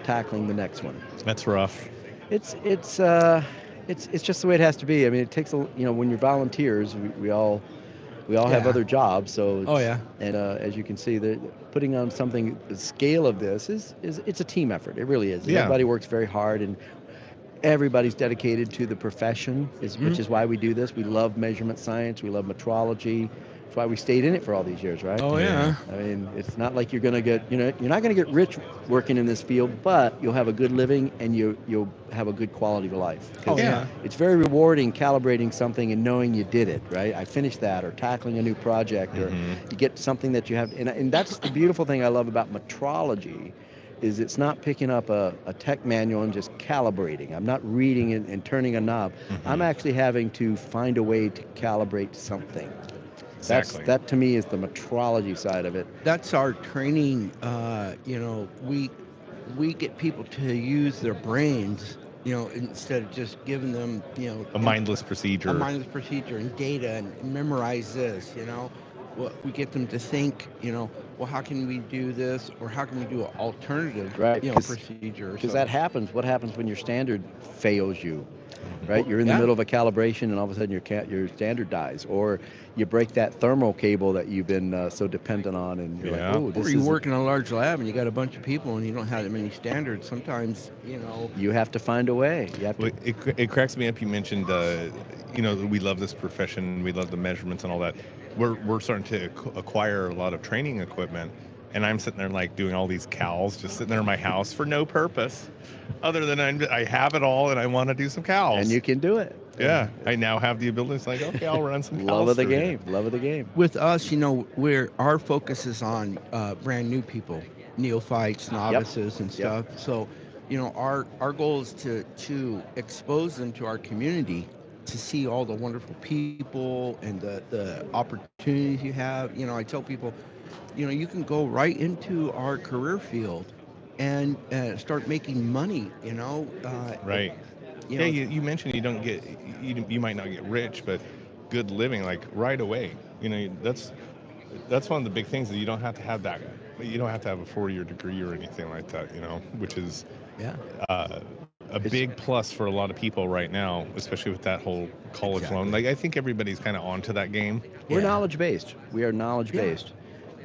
tackling the next one. That's rough. It's just the way it has to be. I mean, it takes when you're volunteers, we all have Yeah. other jobs. So Oh, yeah. And as you can see, putting on something the scale of this it's a team effort. It really is. Yeah. Everybody works very hard, and everybody's dedicated to the profession, which is why we do this. We love measurement science. We love metrology. That's why we stayed in it for all these years, right? Oh yeah. I mean, it's not like you're going to get, you're not going to get rich working in this field, but you'll have a good living and you'll have a good quality of life. 'Cause Oh yeah. it's very rewarding calibrating something and knowing you did it, right? I finished that, or tackling a new project, or you get something that you have, and that's the beautiful thing I love about metrology, is it's not picking up a tech manual and just calibrating. I'm not reading it and turning a knob. I'm actually having to find a way to calibrate something. Exactly. That to me is the metrology side of it. That's our training. You know, we get people to use their brains, you know, instead of just giving them, you know, A mindless procedure. a mindless procedure and data and memorize this, you know. Well, we get them to think, you know, well, how can we do this, or how can we do an alternative, Right, you know, procedure? Because So- that happens. What happens when your standard fails you? Right, you're in the Yeah. middle of a calibration, and all of a sudden your standard dies, or you break that thermal cable that you've been so dependent on, and you're Yeah. like, oh, this Or you is. work in a large lab and you got a bunch of people and you don't have that many standards. Sometimes, you know. You have to find a way. You have to. Well, it cracks me up. You mentioned, you know, we love this profession. We love the measurements and all that. We're starting to acquire a lot of training equipment, and I'm sitting there like doing all these cals, just sitting there in my house for no purpose, other than I have it all and I want to do some cals. And you can do it. Yeah, I now have the ability. It's like, okay, I'll run some cals. Love of the through game. here. Love of the game. With us, you know, our focus is on brand new people, neophytes, novices, and stuff. So, you know, our goal is to expose them to our community, to see all the wonderful people and the opportunities you have. You know, I tell people, you know, you can go right into our career field and start making money. You know, Right. You Yeah, know, you mentioned you don't get, you might not get rich, but good living like right away. You know, that's one of the big things, that you don't have to have that. You don't have to have a 4-year degree or anything like that. You know, which is Yeah. a big plus for a lot of people right now, especially with that whole college loan. Like, I think everybody's kind of onto that game. We're Yeah. knowledge based. We are knowledge based.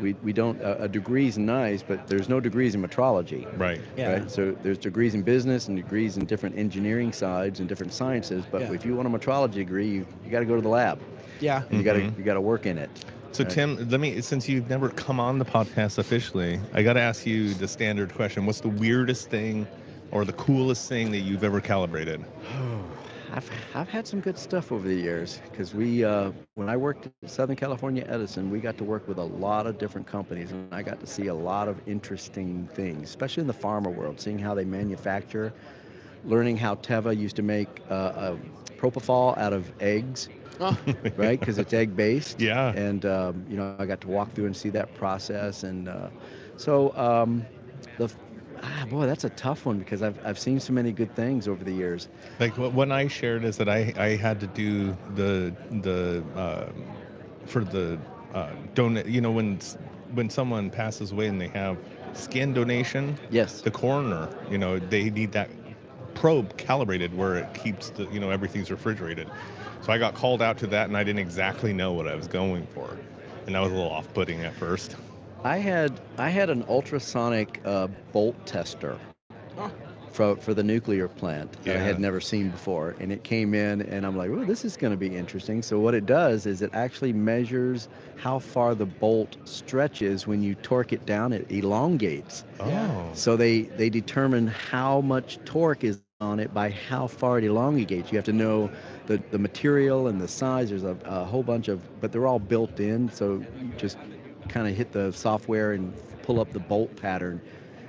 We don't. A degree's nice, but there's no degrees in metrology. Right. Yeah. Right? So there's degrees in business and degrees in different engineering sides and different sciences. But Yeah. if you want a metrology degree, you got to go to the lab. yeah. And you got to work in it. So Right. Tim, since you've never come on the podcast officially, I got to ask you the standard question. What's the weirdest thing or the coolest thing that you've ever calibrated? I've had some good stuff over the years, because when I worked at Southern California Edison, we got to work with a lot of different companies, and I got to see a lot of interesting things, especially in the pharma world, seeing how they manufacture, learning how Teva used to make propofol out of eggs, Oh, right? Because it's egg based. Yeah. And you know, I got to walk through and see that process, and so boy, that's a tough one, because I've seen so many good things over the years. Like what I shared is that I had to do the for the donate. You know, when someone passes away and they have skin donation, Yes. the coroner, you know, they need that probe calibrated where it keeps the, you know, everything's refrigerated. So I got called out to that, and I didn't exactly know what I was going for, and that was a little off-putting at first. I had an ultrasonic bolt tester Oh. for the nuclear plant that I Yeah. had never seen before, and it came in, and I'm like, oh, this is going to be interesting. So what it does is it actually measures how far the bolt stretches. When you torque it down, it elongates. Oh. So they determine how much torque is on it by how far it elongates. You have to know the material and the size. There's a whole bunch of, but they're all built in, so you just kind of hit the software and pull up the bolt pattern,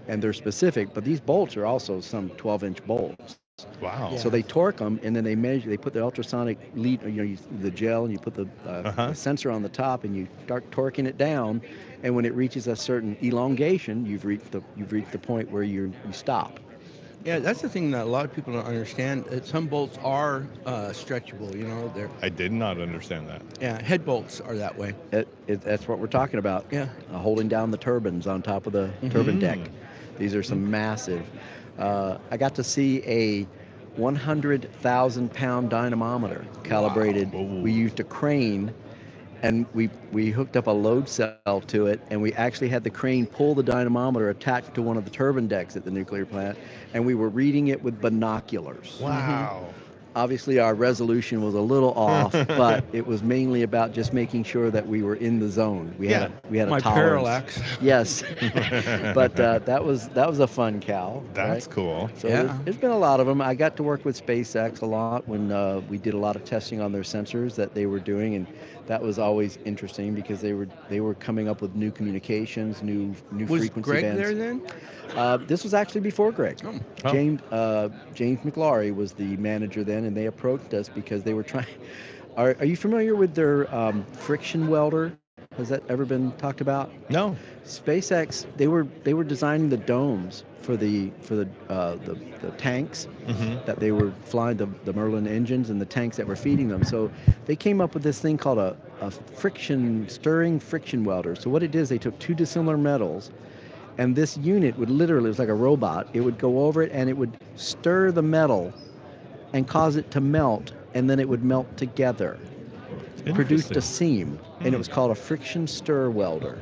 and they're specific. But these bolts are also some 12-inch bolts. Wow. So they torque them, and then they measure. They put the ultrasonic lead, you know, the gel, and you put the sensor on the top, and you start torquing it down. And when it reaches a certain elongation, you've reached the point where you stop. Yeah, that's the thing that a lot of people don't understand. Some bolts are stretchable. You know, they're I did not understand that. head bolts are that way. That's what we're talking about. Yeah. Holding down the turbines on top of the turbine deck. These are some massive. I got to see a 100,000-pound dynamometer calibrated. Wow. We used a crane, and we hooked up a load cell to it, and we actually had the crane pull the dynamometer attached to one of the turbine decks at the nuclear plant, and we were reading it with binoculars. Wow. obviously our resolution was a little off, but it was mainly about just making sure that we were in the zone. We had a My tolerance. parallax. Yes, but that was a fun cow. That's right? cool. So Yeah. there's been a lot of them. I got to work with SpaceX a lot when we did a lot of testing on their sensors that they were doing, and that was always interesting because they were coming up with new communications, new Was frequency Greg bands. there then? This was actually before Greg. Oh. James McLaury was the manager then, and they approached us because they were trying. Are you familiar with their friction welder? Has that ever been talked about? No. SpaceX, they were designing the domes for the tanks that they were flying, the Merlin engines and the tanks that were feeding them. So they came up with this thing called a stirring friction welder. So what it is, they took two dissimilar metals, and this unit would literally, it was like a robot, it would go over it and it would stir the metal and cause it to melt, and then it would melt together. Produced a seam, and it was called a friction stir welder.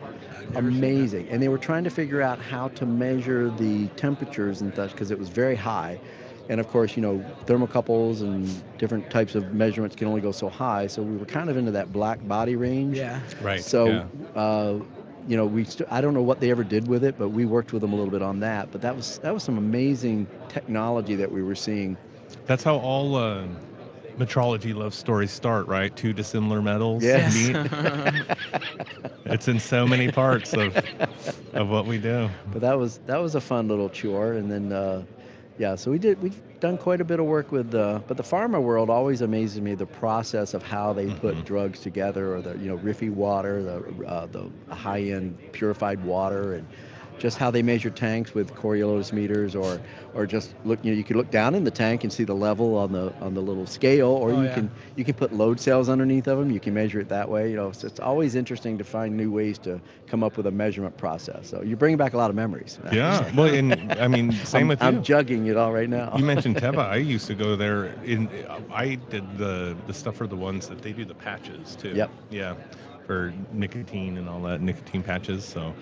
Amazing. And they were trying to figure out how to measure the temperatures and such because it was very high. And of course, thermocouples and different types of measurements can only go so high. So we were kind of into that black body range. Yeah. Right. So, I don't know what they ever did with it, but we worked with them a little bit on that. But that was some amazing technology that we were seeing. That's how all metrology love stories start, right? Two dissimilar metals Yes. meet. It's in so many parts of what we do. But that was a fun little chore. And then, so we've done quite a bit of work with but the pharma world always amazes me, the process of how they put drugs together, or the Riffy water, the high-end purified water, and just how they measure tanks with Coriolis meters, or just look. You could look down in the tank and see the level on the little scale, or you can put load cells underneath of them. You can measure it that way. So it's always interesting to find new ways to come up with a measurement process. So you're bringing back a lot of memories. Yeah. Well, and I mean, same with you. I'm jugging it all right now. You mentioned Teva. I used to go there. I did the stuff for the ones that they do the patches too. Yep. Yeah, for nicotine and all that, nicotine patches. So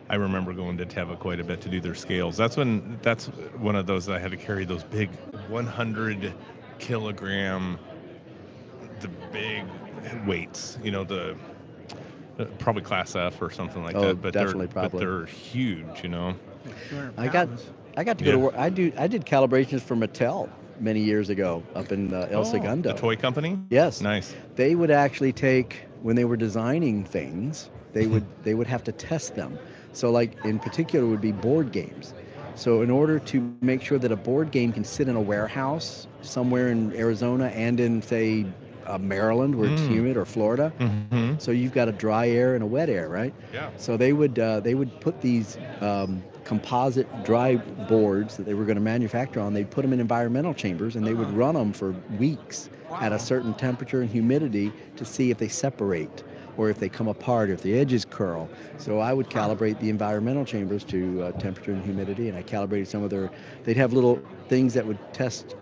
I remember going to Teva quite a bit to do their scales. That's one of those that I had to carry those big 100 kilogram, the big weights. The probably class F or something like that. But definitely, but they're huge. I got to go to work. I did calibrations for Mattel many years ago up in El Segundo. The toy company? Yes. Nice. They would actually take, when they were designing things, they would have to test them. So like in particular would be board games. So in order to make sure that a board game can sit in a warehouse somewhere in Arizona and in, say, Maryland where it's humid, or Florida, so you've got a dry air and a wet air, right? Yeah. So they would put these composite dry boards that they were going to manufacture on. They'd put them in environmental chambers, and they would run them for weeks at a certain temperature and humidity to see if they separate, or if they come apart, or if the edges curl. So I would calibrate the environmental chambers to temperature and humidity, and I calibrated some of they'd have little things that would test,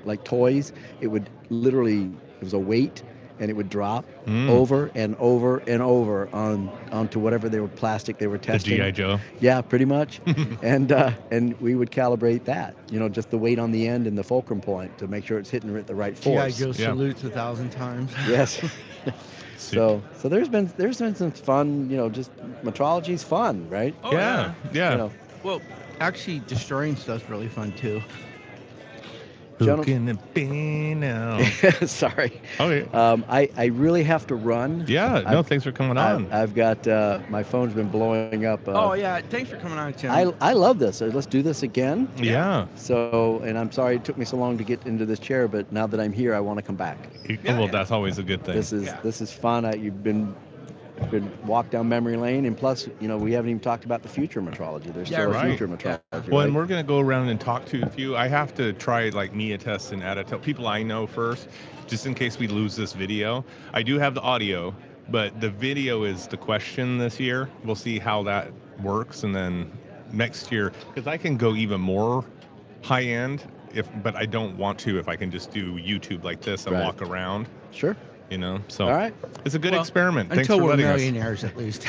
like toys. It would literally, it was a weight, and it would drop over and over and over onto whatever plastic they were testing. The G.I. Joe? Yeah, pretty much. and we would calibrate that, just the weight on the end and the fulcrum point to make sure it's hitting it at the right force. G.I. Joe salutes 1,000 times. Yes. So there's been some fun, just metrology's fun, right? Oh, Yeah. Well, actually, destroying stuff's really fun too. Who can it be now? Sorry. Okay. I really have to run. Yeah. Thanks for coming on. I've got my phone's been blowing up. Thanks for coming on, Tim. I love this. Let's do this again. Yeah. So, and I'm sorry it took me so long to get into this chair, but now that I'm here, I want to come back. That's always a good thing. This is fun. You've been walk down memory lane, and plus, we haven't even talked about the future metrology. There's still a future metrology. Well, and we're going to go around and talk to a few. I have to try like Mia tests and Adatel, people I know first, just in case we lose this video. I do have the audio, but the video is the question this year. We'll see how that works, and then next year, because I can go even more high end, but I don't want to if I can just do YouTube like this and walk around. Sure. So all right. It's a good experiment. Thanks until for we're letting millionaires, at least.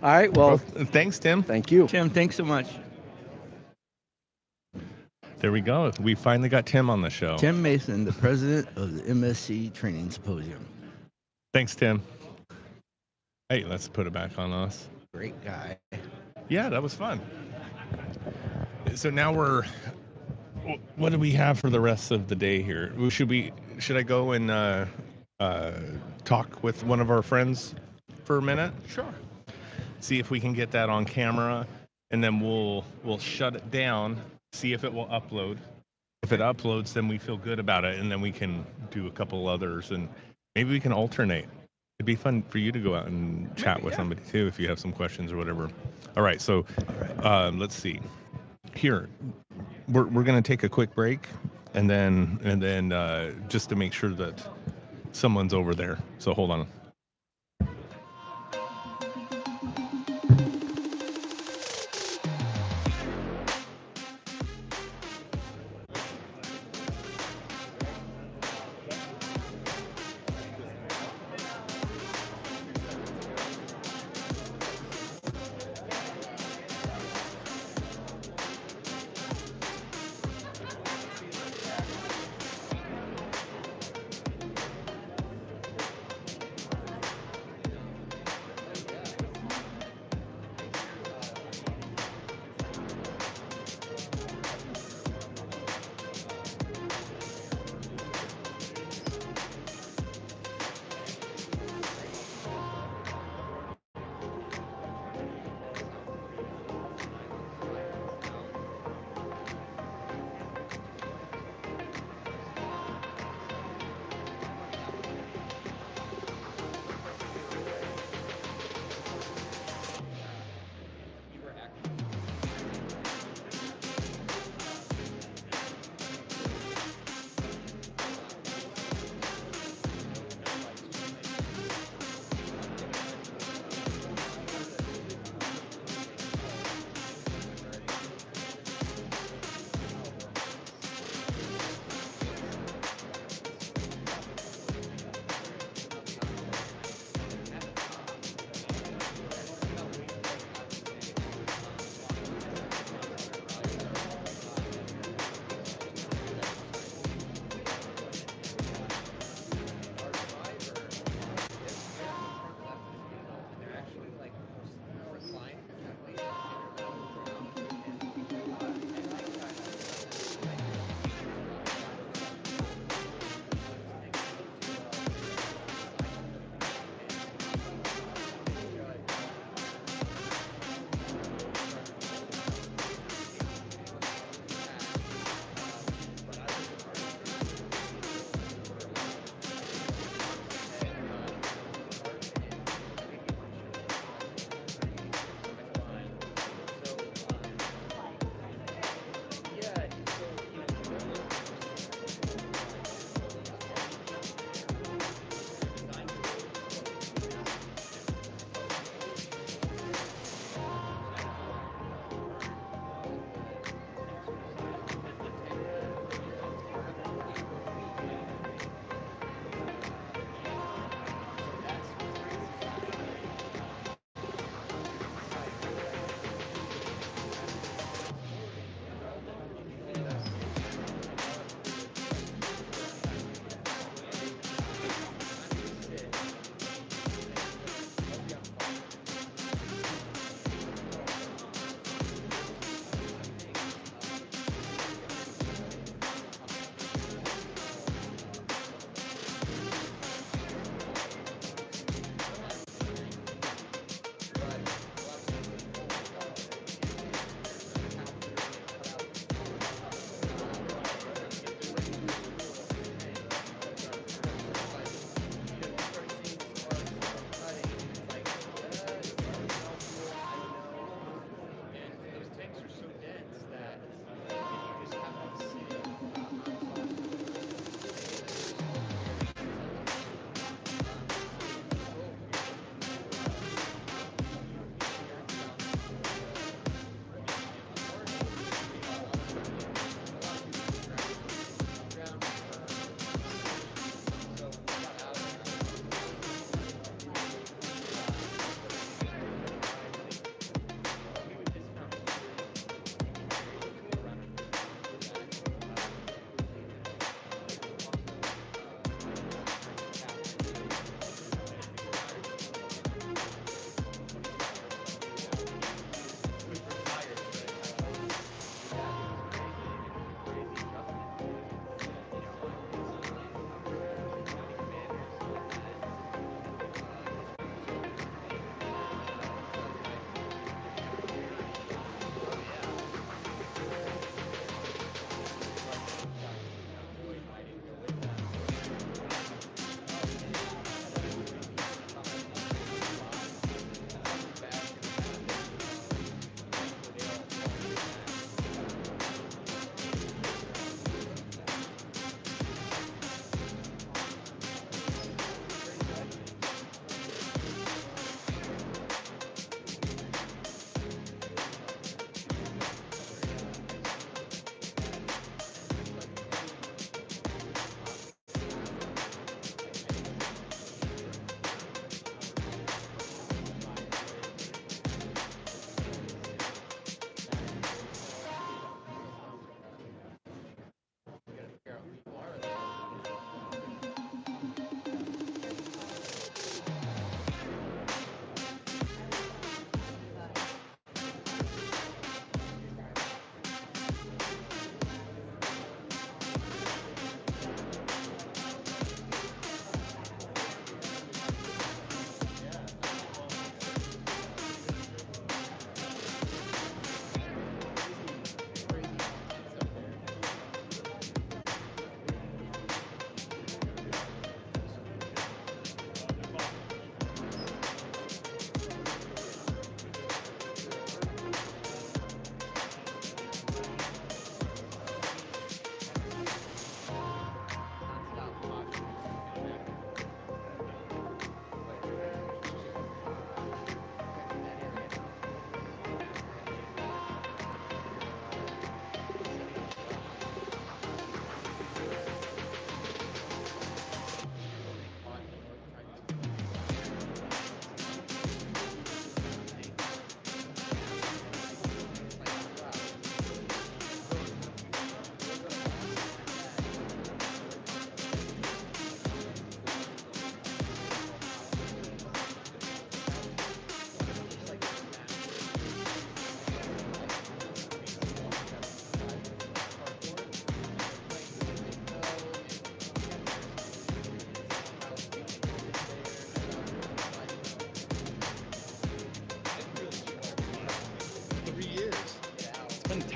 All right. Well, thanks, Tim. Thank you. Tim, thanks so much. There we go. We finally got Tim on the show. Tim Mason, the president of the MSC Training Symposium. Thanks, Tim. Hey, let's put it back on us. Great guy. Yeah, that was fun. So now what do we have for the rest of the day here? Should I go and talk with one of our friends for a minute? Sure. See if we can get that on camera, and then we'll shut it down, see if it will upload. If it uploads, then we feel good about it, and then we can do a couple others, and maybe we can alternate. It'd be fun for you to go out and chat with somebody too if you have some questions or whatever. All right, so let's see. Here, we're going to take a quick break, and then just to make sure that someone's over there. So hold on.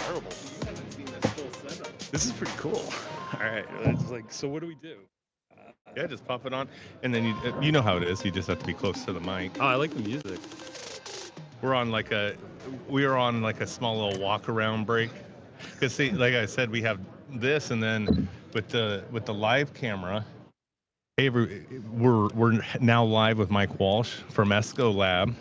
terrible. You haven't seen this full setup. This is pretty cool. All right. It's like, so what do we do? Yeah, just pop it on, and then you know how it is. You just have to be close to the mic. Oh, I like the music. We're on like a small little walk around break. Because see, like I said, we have this, and then with the live camera. Hey, we're now live with Mike Walsh from ESCO Lab.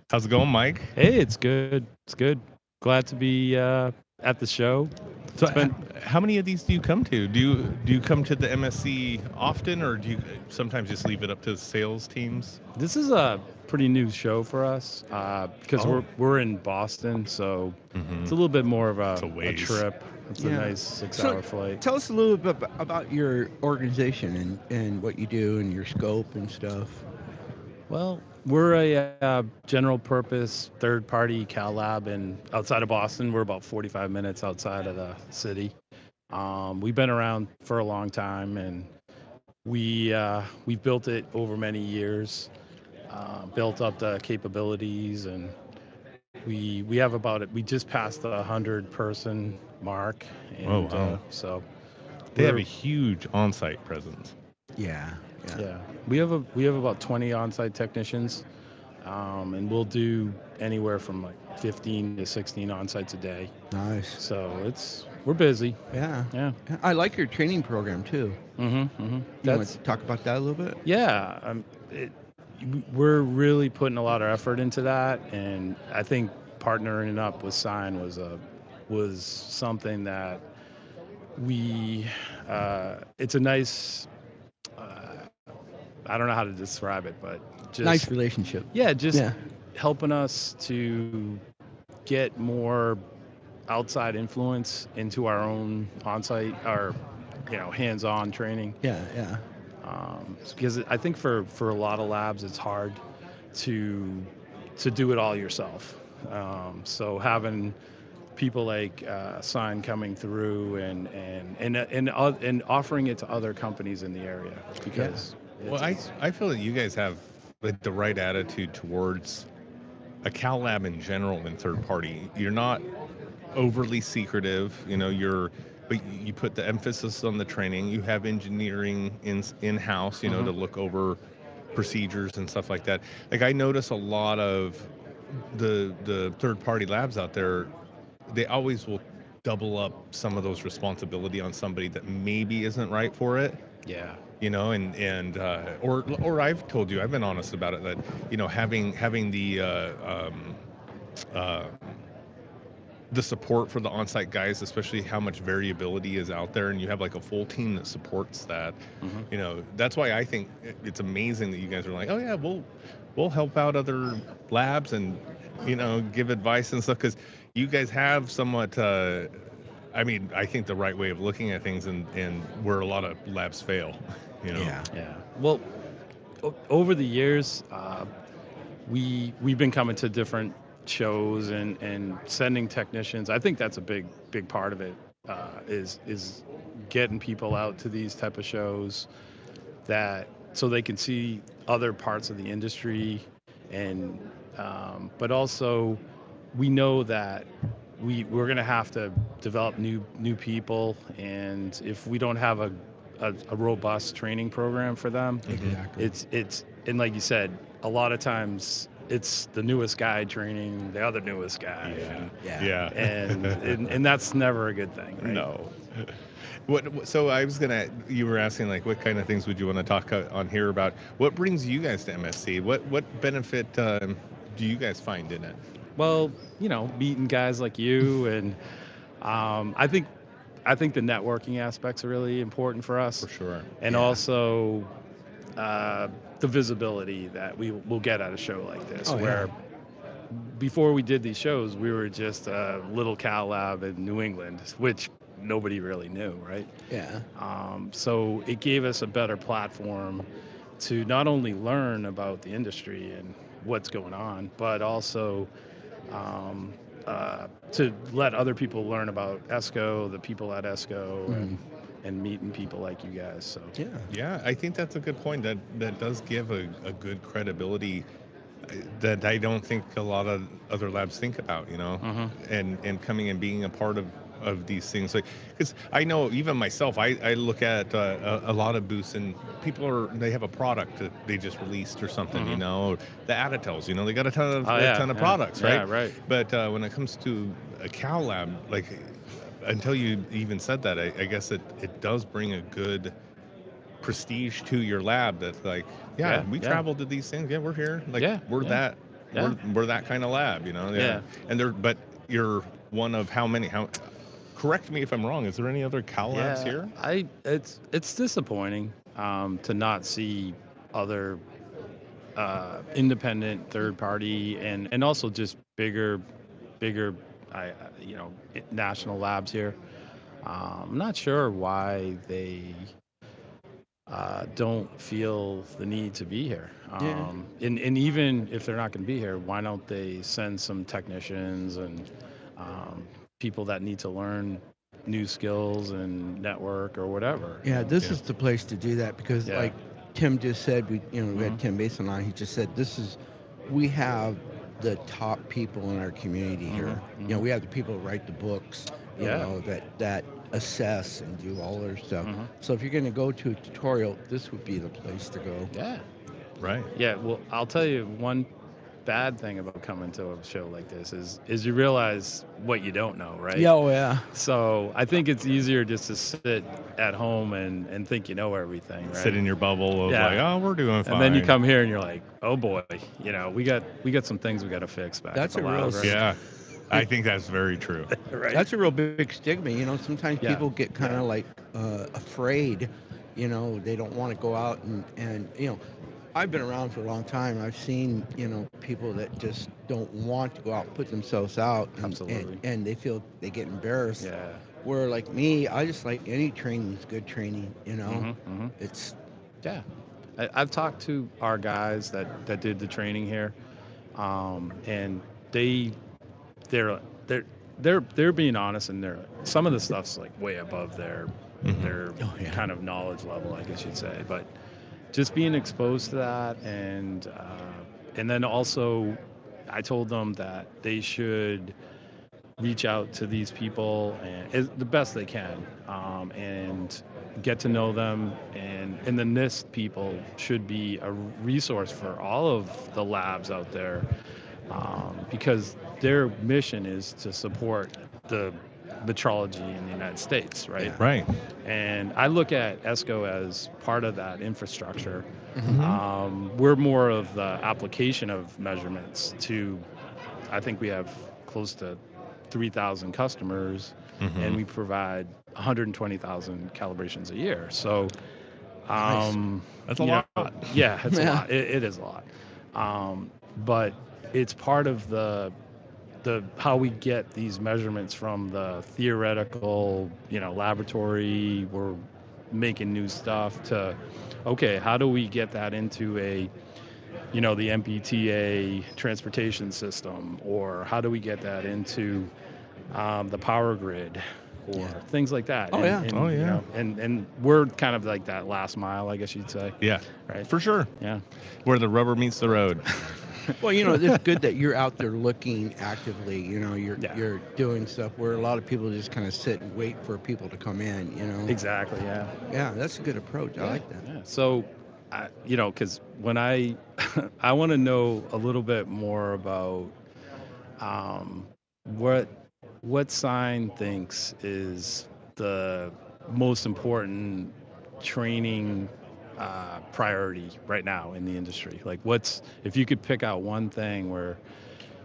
How's it going, Mike? Hey, it's good. It's good. Glad to be at the show. So, how many of these do you come to? Do you come to the MSC often, or do you sometimes just leave it up to sales teams? This is a pretty new show for us because Oh. we're in Boston, so it's a little bit more of It's a a ways. trip. It's a Yeah. nice 6-hour flight. Tell us a little bit about your organization and what you do and your scope and stuff. Well, we're a general purpose third-party Cal Lab, and outside of Boston, we're about 45 minutes outside of the city. We've been around for a long time, and we've built it over many years, built up the capabilities, and we have we just passed the 100-person mark, and Oh, wow. so They have a we're- huge on-site presence. Yeah. Yeah, we have about 20 on-site technicians, and we'll do anywhere from like 15 to 16 on-sites a day. Nice. So we're busy. Yeah. Yeah. I like your training program too. Mm-hmm. You want to talk about that a little bit? Yeah. We're really putting a lot of effort into that, and I think partnering up with Sign was something that it's a nice. I don't know how to describe it, but just Nice relationship. Yeah, just Yeah. helping us to get more outside influence into our own on-site, our hands-on training. Yeah. Yeah. Because I think for a lot of labs, it's hard to do it all yourself. So having people like Sign coming through and offering it to other companies in the area because. Well, I feel that you guys have like the right attitude towards a Cal Lab in general and third party. You're not overly secretive, but you put the emphasis on the training. You have engineering in-house, to look over procedures and stuff like that. Like I notice a lot of the third party labs out there, they always will double up some of those responsibility on somebody that maybe isn't right for it. Yeah. Or I've told you, I've been honest about it, that having the support for the on-site guys, especially how much variability is out there, and you have like a full team that supports that. That's why I think it's amazing that you guys are like, oh yeah, we'll help out other labs and give advice and stuff, because you guys have somewhat I think the right way of looking at things, and where a lot of labs fail. Yeah. Yeah. Well, over the years, we've been coming to different shows and sending technicians. I think that's a big part of it, is getting people out to these type of shows so they can see other parts of the industry, and but also we know that we're going to have to develop new people, and if we don't have a robust training program for them, Exactly. it's and like you said, a lot of times it's the newest guy training the other newest guy. Yeah. And that's never a good thing, right? No. So you were asking like what kind of things would you want to talk on here about? What brings you guys to MSC? What benefit do you guys find in it? Well, meeting guys like you, and I think the networking aspects are really important for us. For sure. And also the visibility that we will get at a show like this, where before we did these shows, we were just a little Cal Lab in New England, which nobody really knew, right? Yeah. So it gave us a better platform to not only learn about the industry and what's going on, but also to let other people learn about ESCO, the people at ESCO, and meeting people like you guys. So Yeah, I think that's a good point. That does give a good credibility that I don't think a lot of other labs think about, and coming and being a part of these things, like, because I know even myself, I look at a lot of booths, and they have a product that they just released or something, the Additels, they got a ton of Oh yeah, products, right? yeah, right. But when it comes to a cow lab, like, until you even said that, I guess it does bring a good prestige to your lab, that, like, Yeah, we yeah. traveled to these things, we're here, like, Yeah, we're yeah, that yeah. we're that kind of lab, Yeah. and but you're one of how correct me if I'm wrong, is there any other cow labs here? It's disappointing to not see other independent third party and also just bigger national labs here. I'm not sure why they don't feel the need to be here. Yeah. And even if they're not going to be here, why don't they send some technicians and people that need to learn new skills and network or whatever? Yeah, this is the place to do that because, Yeah. like Tim just said, we had Mhm. Tim Mason on. He just said we have the top people in our community here. We have the people who write the books, Yeah. that assess and do all their stuff. Mhm. So if you're going to go to a tutorial, this would be the place to go. Yeah. Right. Yeah. Well, I'll tell you one bad thing about coming to a show like this is you realize what you don't know, right? Yeah, oh yeah. So I think it's easier just to sit at home and think you know everything, right? Sit in your bubble of Yeah. like, oh, we're doing fine. And then you come here and you're like, oh boy, we got some things we got to fix back. That's at the a real lab, right? Yeah, I think that's very true. Right. That's a real big stigma. Sometimes Yeah. people get kind of like afraid. They don't want to go out and I've been around for a long time. I've seen people that just don't want to go out and put themselves out. Absolutely. And they feel they get embarrassed. Yeah. Where like me, I just like any training is good training. It's Yeah. I've talked to our guys that did the training here, and they're being honest, and some of the stuff's like way above their Oh, yeah. kind of knowledge level, I guess you'd say. But just being exposed to that, and then also, I told them that they should reach out to these people the best they can, and get to know them, and the NIST people should be a resource for all of the labs out there, because their mission is to support the metrology in the United States, right? Yeah. Right. And I look at ESCO as part of that infrastructure. Mm-hmm. We're more of the application of measurements to, I think we have close to 3,000 customers, and we provide 120,000 calibrations a year. So, That's a lot. Yeah, it's a Yeah. lot. It is a lot. But it's part of the how we get these measurements from the theoretical, laboratory. We're making new stuff to, okay, how do we get that into the MBTA transportation system, or how do we get that into the power grid, or things like that. Oh, and, yeah. and, Oh, yeah. And we're kind of like that last mile, I guess you'd say. Yeah, Right. for sure. Yeah. Where the rubber meets the road. Well, it's good that you're out there looking actively. You're doing stuff where a lot of people just kind of sit and wait for people to come in. Exactly. Yeah. Yeah, that's a good approach. I like that. Yeah. So, because when I want to know a little bit more about what Sign thinks is the most important training priority right now in the industry. Like, if you could pick out one thing where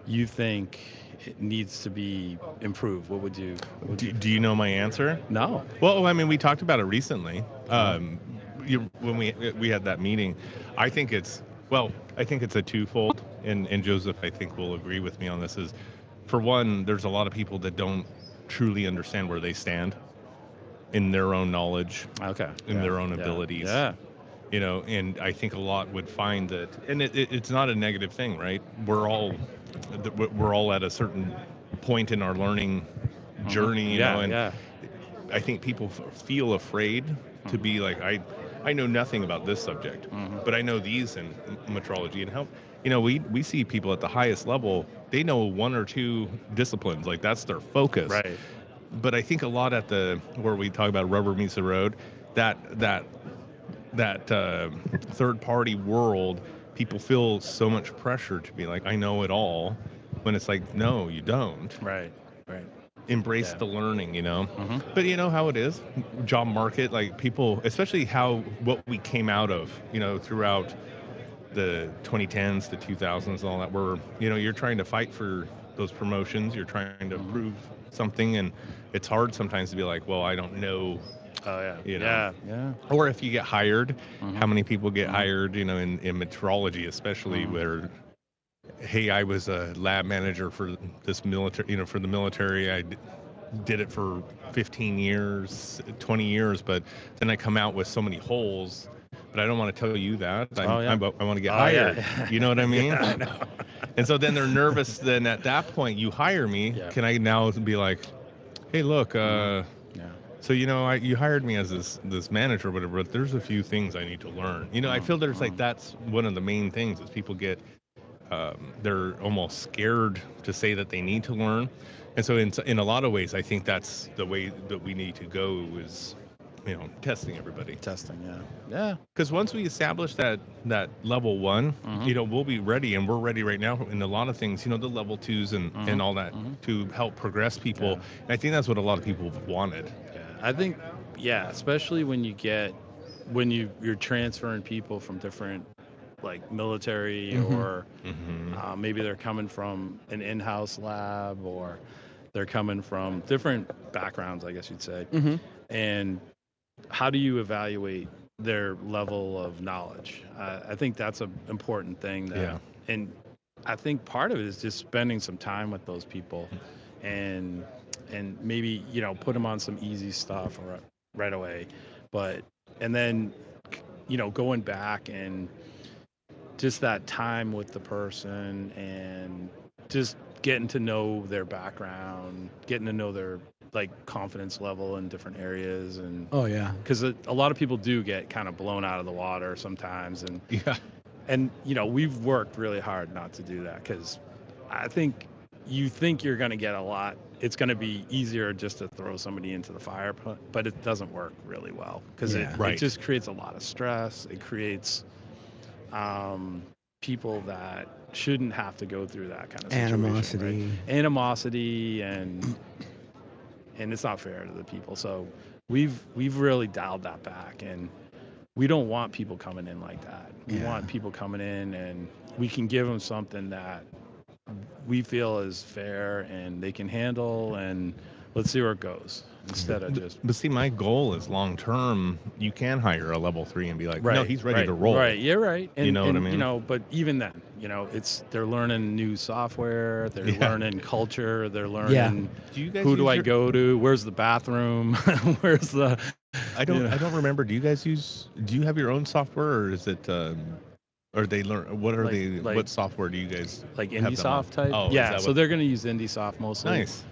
you think it needs to be improved, what would you? Do you know my answer? No. Well, I mean, we talked about it recently. When we had that meeting, I think it's a twofold, and Joseph, I think, will agree with me on this. Is, for one, there's a lot of people that don't truly understand where they stand in their own knowledge, Okay. in their own abilities. Yeah. And I think a lot would find that, and it's not a negative thing, right? We're all at a certain point in our learning journey, and I think people feel afraid to be like, I know nothing about this subject, but I know these in metrology, and we see people at the highest level, they know one or two disciplines, like that's their focus. Right. But I think a lot at the where we talk about rubber meets the road, that third party world, people feel so much pressure to be like, I know it all, when it's like, no, you don't. Right. Right. Embrace Yeah. the learning. Hmm. But you know how it is, job market, like people, especially what we came out of, throughout the 2010s, the 2000s, and all that, where you're trying to fight for those promotions, you're trying to Hmm. prove something, and it's hard sometimes to be like, well, I don't know, Oh yeah. you know. Yeah. Yeah. Or if you get hired, Hmm. how many people get Mhm. hired, in metrology, especially, Mhm. where, hey, I was a lab manager for this military, for the military. Did it for 15 years, 20 years, but then I come out with so many holes. But I don't want to tell you that. Oh yeah. I want to get Oh hired. yeah. You know what I mean? Yeah, I know. And so then they're nervous. Then at that point, you hire me. Yeah. Can I now be like, hey, look, Yeah. so you hired me as this manager or whatever, but there's a few things I need to learn. I feel there's like that's one of the main things is people get they're almost scared to say that they need to learn. And so in a lot of ways, I think that's the way that we need to go is, testing everybody. Testing. Yeah. Yeah. Because once we establish that level one, Mhm. we'll be ready, and we're ready right now in a lot of things, the level twos and all that to help progress people. Yeah. And I think that's what a lot of people have wanted. Yeah. I think. Yeah. Especially when you're transferring people from different, like military, or maybe they're coming from an in-house lab, or they're coming from different backgrounds, I guess you'd say. And how do you evaluate their level of knowledge? I think that's an important thing. Yeah. And I think part of it is just spending some time with those people, and maybe put them on some easy stuff right away, and then going back and just that time with the person, and just getting to know their background, getting to know their like confidence level in different areas. And Oh yeah. because a lot of people do get kind of blown out of the water sometimes, Yeah. and we've worked really hard not to do that, because I think you're going to get a lot. It's going to be easier just to throw somebody into the fire, but it doesn't work really well, because Yeah. it Right. just creates a lot of stress. It creates people that shouldn't have to go through that kind of situation. Animosity. Right? Animosity, and it's not fair to the people. So we've really dialed that back, and we don't want people coming in like that. We Yeah. want people coming in, and we can give them something that we feel is fair and they can handle, and let's see where it goes, instead of just But see, my goal is long term. You can hire a level 3 and be like, no, he's ready to roll. Right, you're right. And, You know what I mean? But even then, they're learning new software, they're learning culture, they're learning Do you guys who do use I your- go to, where's the bathroom, where's the I don't remember. Do you have your own software, or is it or they learn what are Like- they like- what software do you guys like have them on? IndieSoft type? Oh, is yeah, that so what- they're going to use IndieSoft mostly. Nice.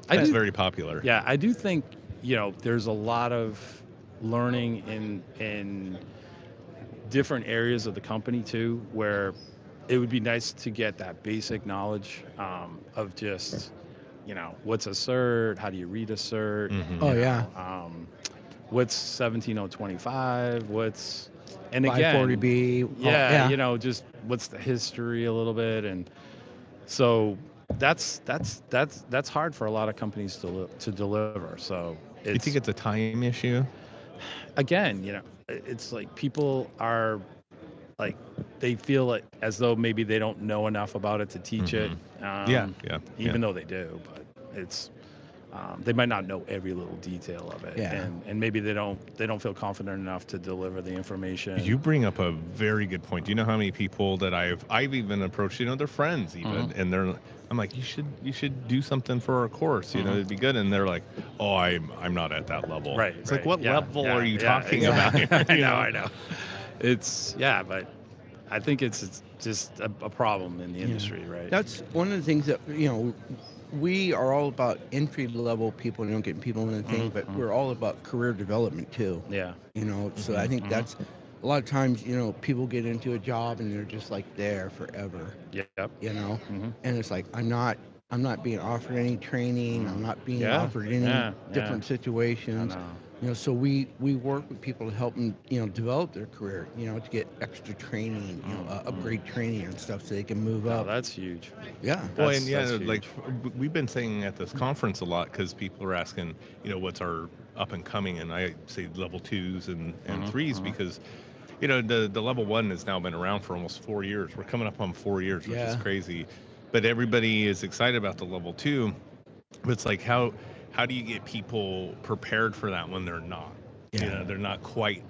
I That's do, very popular. yeah, I do think there's a lot of learning in different areas of the company too, where it would be nice to get that basic knowledge of just what's a cert, how do you read a cert, Oh yeah. what's 17025, and again 540B. yeah, just what's the history a little bit. And so that's hard for a lot of companies to deliver. So You think it's a time issue? again, it's like people are like, they feel like as though maybe they don't know enough about it to teach it. Yeah. Even though they do, but it's they might not know every little detail of it. Yeah. And maybe they don't feel confident enough to deliver the information. You bring up a very good point. Do you know how many people that I've even approached, their friends even, and I'm like, you should do something for our course, it'd be good. And they're like, oh, I'm not at that level. Right. It's like, what level are you talking exactly. about? I know. It's but I think it's just a problem in the industry, right? That's one of the things that we are all about entry level people, getting people in the thing, but we're all about career development too. Yeah. So I think that's a lot of times, people get into a job and they're just like there forever, Yep. and it's like I'm not being offered any training. I'm not being Yeah. offered any Yeah. different I situations. know. So we work with people to help them, develop their career, to get extra training, upgrade training and stuff so they can move No, up. that's huge. Yeah. Well, That's and yeah, huge. like we've been saying at this conference a lot because people are asking, what's our up and coming, and I say level 2s and 3s because, the level 1 has now been around for almost 4 years. We're coming up on 4 years, which is Yeah. crazy. But everybody is excited about the level 2. But it's like how do you get people prepared for that when they're not? Yeah. They're not quite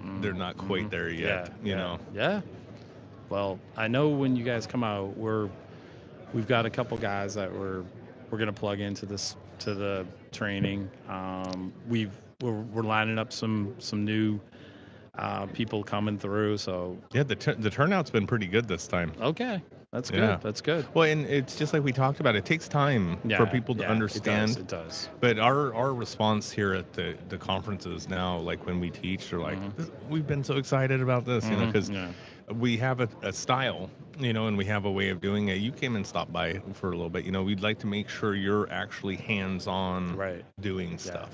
there yet. Yeah. Well, I know when you guys come out, we've got a couple guys that we're gonna plug into the training. We're lining up some new people coming through. So Yeah, the turnout's been pretty good this time. okay, that's Yeah. good. That's good. Well, and it's just like we talked about. It takes time for people to understand. It does. But our response here at the conferences now, like when we teach, they're like, we've been so excited about this, because we have a style, and we have a way of doing it. You came and stopped by for a little bit. We'd like to make sure you're actually hands-on doing stuff,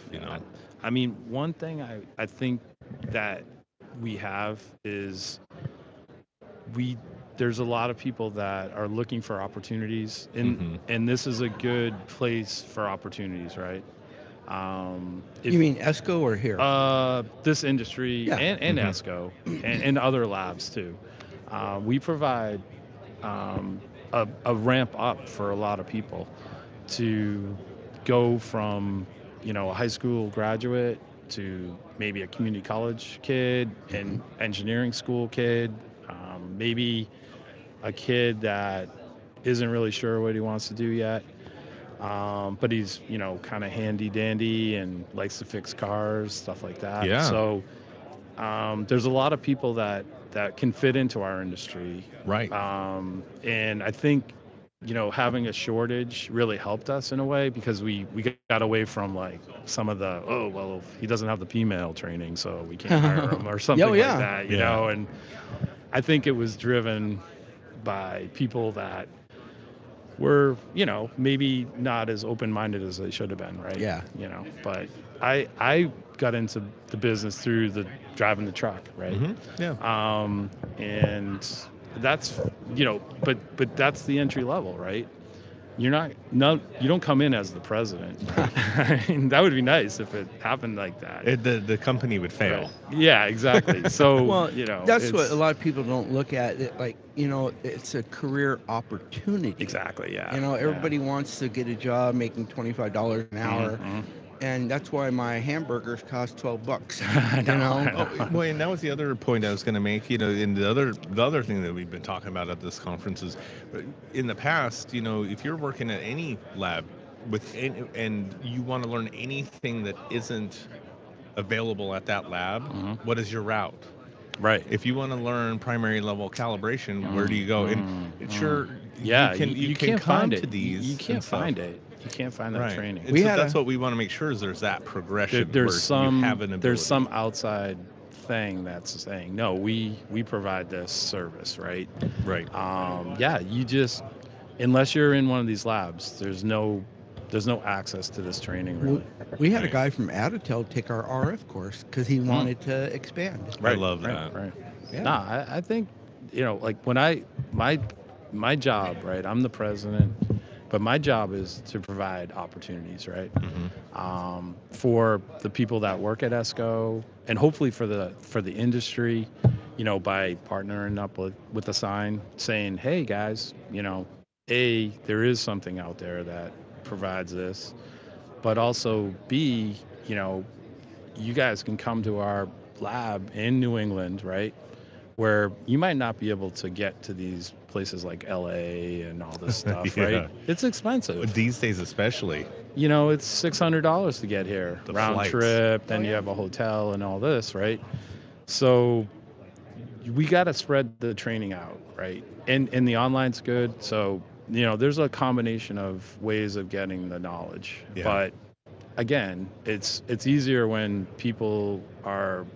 I mean, one thing I think that we have is there's a lot of people that are looking for opportunities, and this is a good place for opportunities, right? You mean ESCO or here? This industry Yeah. and ESCO and other labs too. We provide a ramp up for a lot of people to go from a high school graduate to maybe a community college kid, an engineering school kid, maybe a kid that isn't really sure what he wants to do yet, but he's kind of handy dandy and likes to fix cars, stuff like that. Yeah. So there's a lot of people that can fit into our industry, Right. and I think having a shortage really helped us in a way, because we got away from like some of the he doesn't have the P-mail training, so we can't hire him or something like that, and I think it was driven by people that were maybe not as open-minded as they should have been, right? Yeah. But I got into the business through the driving the truck, right? Yeah. And that's but that's the entry level, right? You don't come in as the president, right? I mean, that would be nice if it happened like that. The company would fail. Right. Yeah, exactly. So Well, that's what a lot of people don't look at. It like, it's a career opportunity. Exactly. Yeah. Everybody wants to get a job making $25 an hour, and that's why my hamburgers cost $12. I know. Oh, well, and that was the other point I was going to make. And the other thing that we've been talking about at this conference is, in the past, if you're working at any lab and you want to learn anything that isn't available at that lab, what is your route? Right. If you want to learn primary level calibration, where do you go? And sure, yeah, you can can't come find to it. these. You can't find it. You can't find that training. And so that's what we want to make sure is there's that progression. There's where you have an ability. There's some outside thing that's saying, no, we provide this service, right? Right. You just, unless you're in one of these labs, there's no access to this training, really. We had a guy from Aditel take our RF course because he wanted to expand. I love that. Right. Yeah. Nah, I think, like when my job, right, I'm the president, but my job is to provide opportunities, right? For the people that work at ESCO, and hopefully for the industry, by partnering up with a sign saying, hey guys, there is something out there that provides this, but also B, you guys can come to our lab in New England, right, where you might not be able to get to these places like LA and all this stuff, right? It's expensive. These days especially. It's $600 to get here, The round flights. trip, then you have a hotel and all this, right? So we got to spread the training out, right? And the online's good, so there's a combination of ways of getting the knowledge. Yeah. But again, it's easier when people are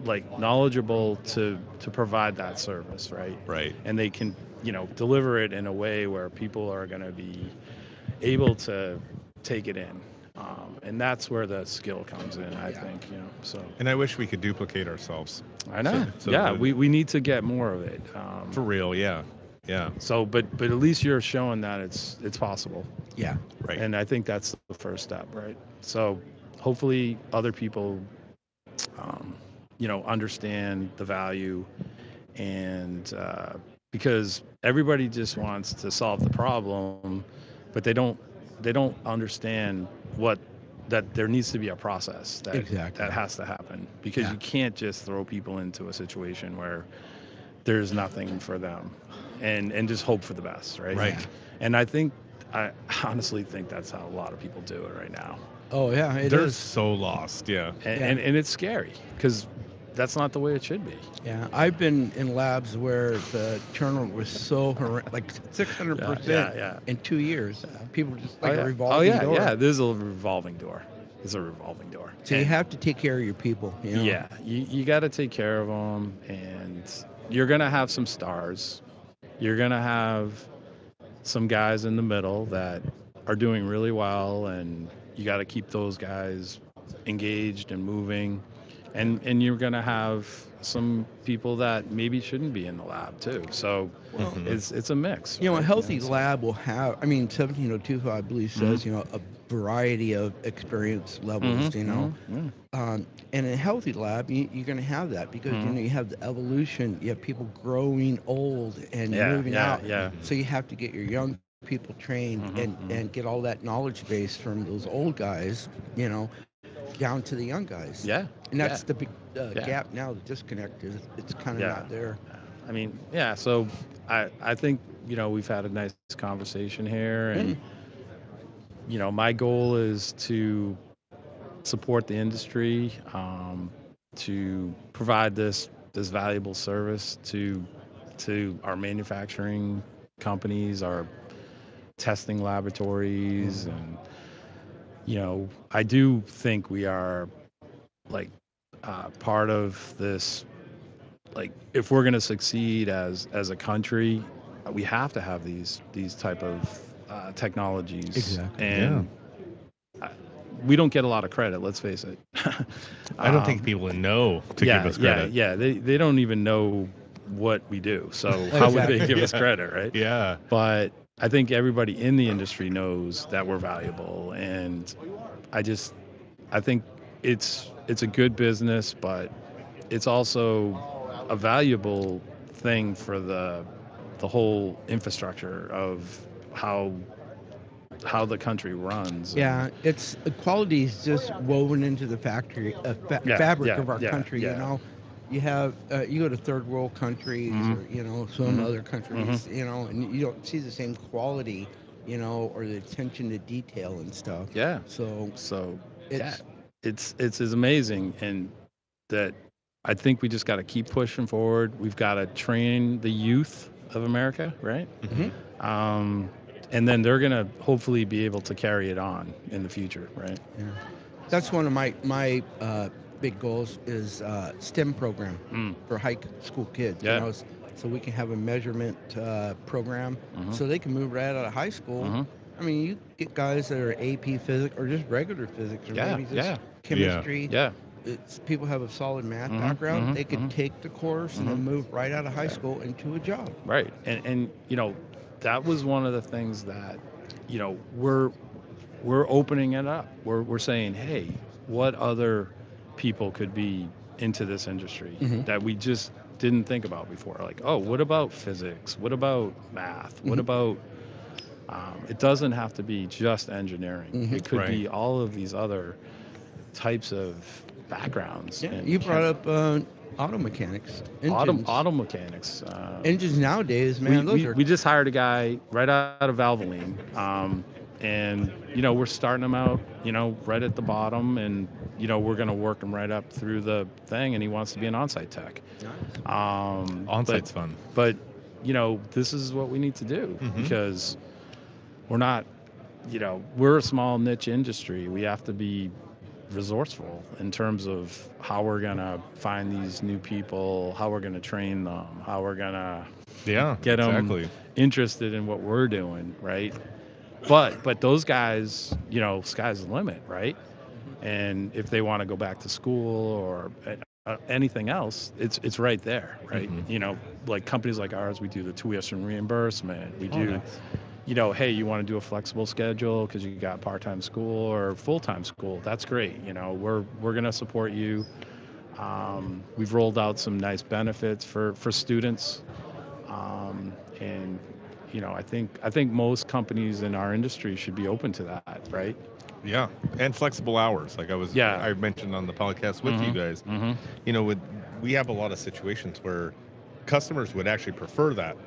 like knowledgeable to provide that service, right? Right. And they can, deliver it in a way where people are going to be able to take it in. And that's where the skill comes in, I think, so. And I wish we could duplicate ourselves. I know. So yeah, that- we need to get more of it. For real, yeah. Yeah. So, but at least you're showing that it's possible. Yeah. Right. And I think that's the first step, right? So hopefully other people, understand the value, and because everybody just wants to solve the problem, but they don't understand that there needs to be a process that has to happen, because you can't just throw people into a situation where there's nothing for them and just hope for the best, right? Right. And I honestly think that's how a lot of people do it right now. Oh yeah, it They're is. so lost, yeah. And it's scary, because that's not the way it should be. Yeah, I've been in labs where the turnover was so like 600% Yeah. in 2 years. People just like a Oh, revolving door. yeah. There's a revolving door. There's a revolving door. So you have to take care of your people. Yeah, you got to take care of them, and you're gonna have some stars. You're gonna have some guys in the middle that are doing really well, and you got to keep those guys engaged and moving. And you're going to have some people that maybe shouldn't be in the lab too. So it's a mix. A right? healthy Yeah, so- lab will have, 1702, I believe, says, a variety of experience levels, and in a healthy lab, you're going to have that because, you have the evolution, you have people growing old and moving out. Yeah. So you have to get your young people trained and get all that knowledge base from those old guys, down to the young guys. Yeah. And that's the big Yeah. gap now, the disconnect is it's kind of not there. I mean, yeah. So I think, we've had a nice conversation here, and, my goal is to support the industry, to provide this valuable service to our manufacturing companies, our testing laboratories, and I do think we are like part of this. Like, if we're going to succeed as a country, we have to have these type of technologies. Exactly. And we don't get a lot of credit. Let's face it. I don't think people know to give us credit. Yeah. They don't even know what we do. So how would they give us credit, right? Yeah. But I think everybody in the industry knows that we're valuable, and I think it's a good business, but it's also a valuable thing for the whole infrastructure of how the country runs. Yeah, it's quality is just woven into the factory fabric of our country. You have you go to third world countries or some other countries, and you don't see the same quality, or the attention to detail and stuff. Yeah. So it's amazing, and that I think we just got to keep pushing forward. We've got to train the youth of America, right? And then they're going to hopefully be able to carry it on in the future, right? Yeah. That's one of my big goals is STEM program for high school kids. Yeah. So we can have a measurement program so they can move right out of high school. I mean, you get guys that are AP physics or just regular physics or maybe just chemistry. Yeah. People have a solid math background. They could take the course and then move right out of high school into a job. Right. And that was one of the things that, we're opening it up. We're saying, hey, what other people could be into this industry that we just didn't think about before? Like, oh, what about physics? What about math? What about it doesn't have to be just engineering. It could be all of these other types of backgrounds. Yeah, and you brought up auto mechanics. auto mechanics. Engines nowadays, man, we just hired a guy right out of Valvoline, and we're starting him out, right at the bottom, and we're going to work him right up through the thing, and he wants to be an on-site tech. On-site's fun. But this is what we need to do because we're not, we're a small niche industry. We have to be resourceful in terms of how we're gonna find these new people, how we're gonna train them, how we're gonna Yeah, get them exactly. interested in what we're doing, right? But those guys, sky's the limit, right? And if they want to go back to school or anything else, it's right there, right? Like companies like ours, we do the tuition reimbursement. We do, Nice. hey, you want to do a flexible schedule because you got part-time school or full-time school? That's great. We're gonna support you. We've rolled out some nice benefits for students, and I think most companies in our industry should be open to that, right? Yeah, and flexible hours. Like Yeah. I mentioned on the podcast with you guys. We have a lot of situations where customers would actually prefer that.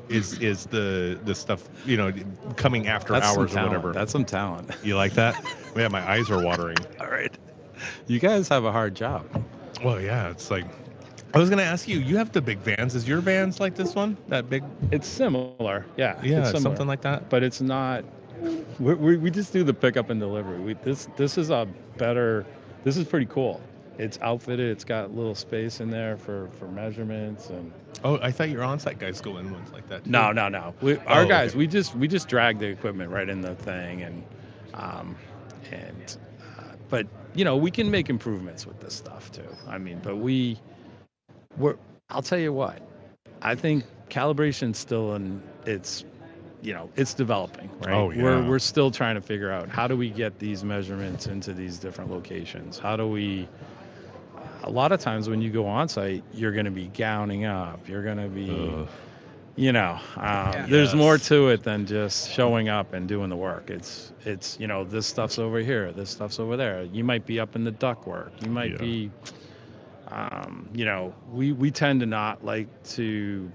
is the stuff coming after That's some hours or talent. whatever. That's some talent. You like that? Yeah, my eyes are watering. All right. You guys have a hard job. Well, yeah, it's like I was gonna ask you. You have the big vans. Is your vans like this one? That big? It's similar. Yeah. Yeah, it's similar, something like that. but it's not. We just do the pickup and delivery. This is a better. This is pretty cool. It's outfitted. It's got a little space in there for measurements and. Oh, I thought your on-site guys go in ones like that too. No. Our guys, okay. we just drag the equipment right in the thing, but we can make improvements with this stuff too. I mean, but I'll tell you what, I think calibration's still it's developing, right? Oh, yeah. We're still trying to figure out how do we get these measurements into these different locations? How do we? A lot of times when you go on site, you're going to be gowning up. You're going to be, there's more to it than just showing up and doing the work. It's this stuff's over here, this stuff's over there. You might be up in the ductwork. You might be, we tend to not like to,